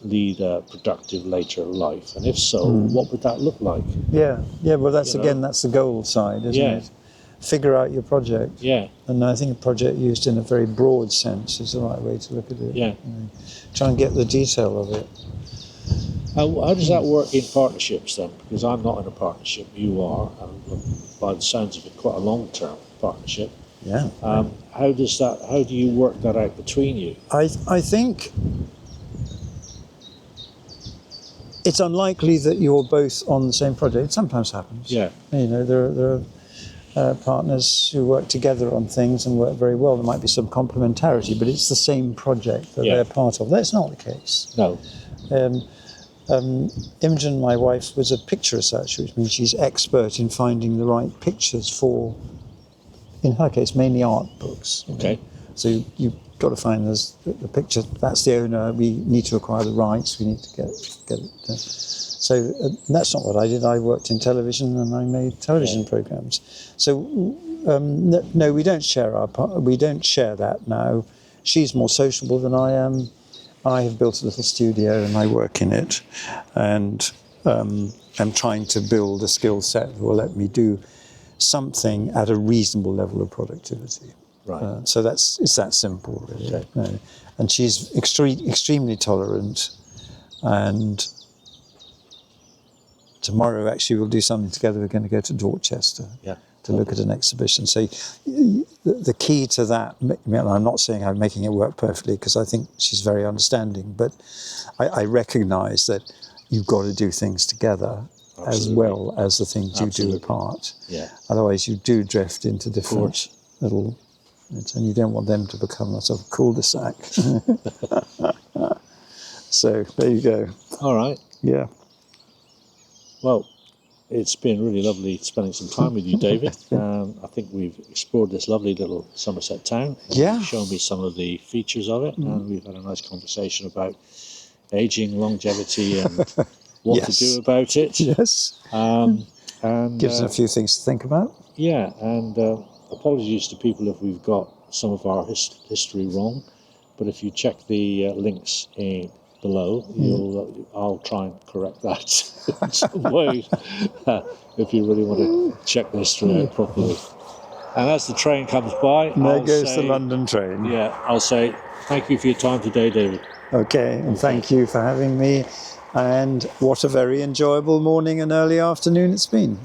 Speaker 1: lead a productive later life? And if so, what would that look like?
Speaker 2: Yeah. Well, that's that's the goal side, isn't it? Figure out your project.
Speaker 1: Yeah.
Speaker 2: And I think a project used in a very broad sense is the right way to look at it.
Speaker 1: Yeah.
Speaker 2: Try and get the detail of it.
Speaker 1: How does that work in partnerships then? Because I'm not in a partnership, you are, and by the sounds of it, quite a long-term partnership.
Speaker 2: Yeah.
Speaker 1: How do you work that out between you?
Speaker 2: I think it's unlikely that you're both on the same project. It sometimes happens.
Speaker 1: Yeah.
Speaker 2: There are partners who work together on things and work very well. There might be some complementarity, but it's the same project that they're part of. That's not the case.
Speaker 1: No.
Speaker 2: Imogen, my wife, was a picture researcher, which means she's expert in finding the right pictures for, in her case, mainly art books.
Speaker 1: Okay.
Speaker 2: So you've got to find the picture. That's the owner. We need to acquire the rights. We need to get it. So that's not what I did. I worked in television and I made television programs. So no, we don't share that now. She's more sociable than I am. I have built a little studio and I work in it, and I'm trying to build a skill set that will let me do something at a reasonable level of productivity.
Speaker 1: Right.
Speaker 2: So it's that simple, really.
Speaker 1: Okay.
Speaker 2: No. And she's extremely tolerant, and tomorrow actually we'll do something together. We're going to go to Dorchester to look at an exhibition. So the key to that, I'm not saying I'm making it work perfectly, because I think she's very understanding, but I recognise that you've got to do things together as well as the things you do apart.
Speaker 1: Yeah.
Speaker 2: Otherwise you do drift into different little, and you don't want them to become a sort of cul-de-sac. So there you go.
Speaker 1: All right.
Speaker 2: Yeah.
Speaker 1: Well, it's been really lovely spending some time with you, David. I think we've explored this lovely little Somerset town.
Speaker 2: Yeah.
Speaker 1: You've shown me some of the features of it, and we've had a nice conversation about ageing, longevity, and what to do about it.
Speaker 2: Yes.
Speaker 1: And
Speaker 2: gives us a few things to think about.
Speaker 1: Yeah, and apologies to people if we've got some of our history wrong, but if you check the links below, I'll try and correct that in some way, if you really want to check the history out properly. And as the train comes by,
Speaker 2: there goes the London train.
Speaker 1: Yeah, I'll say thank you for your time today, David.
Speaker 2: Okay, and thank you for having me. And what a very enjoyable morning and early afternoon it's been.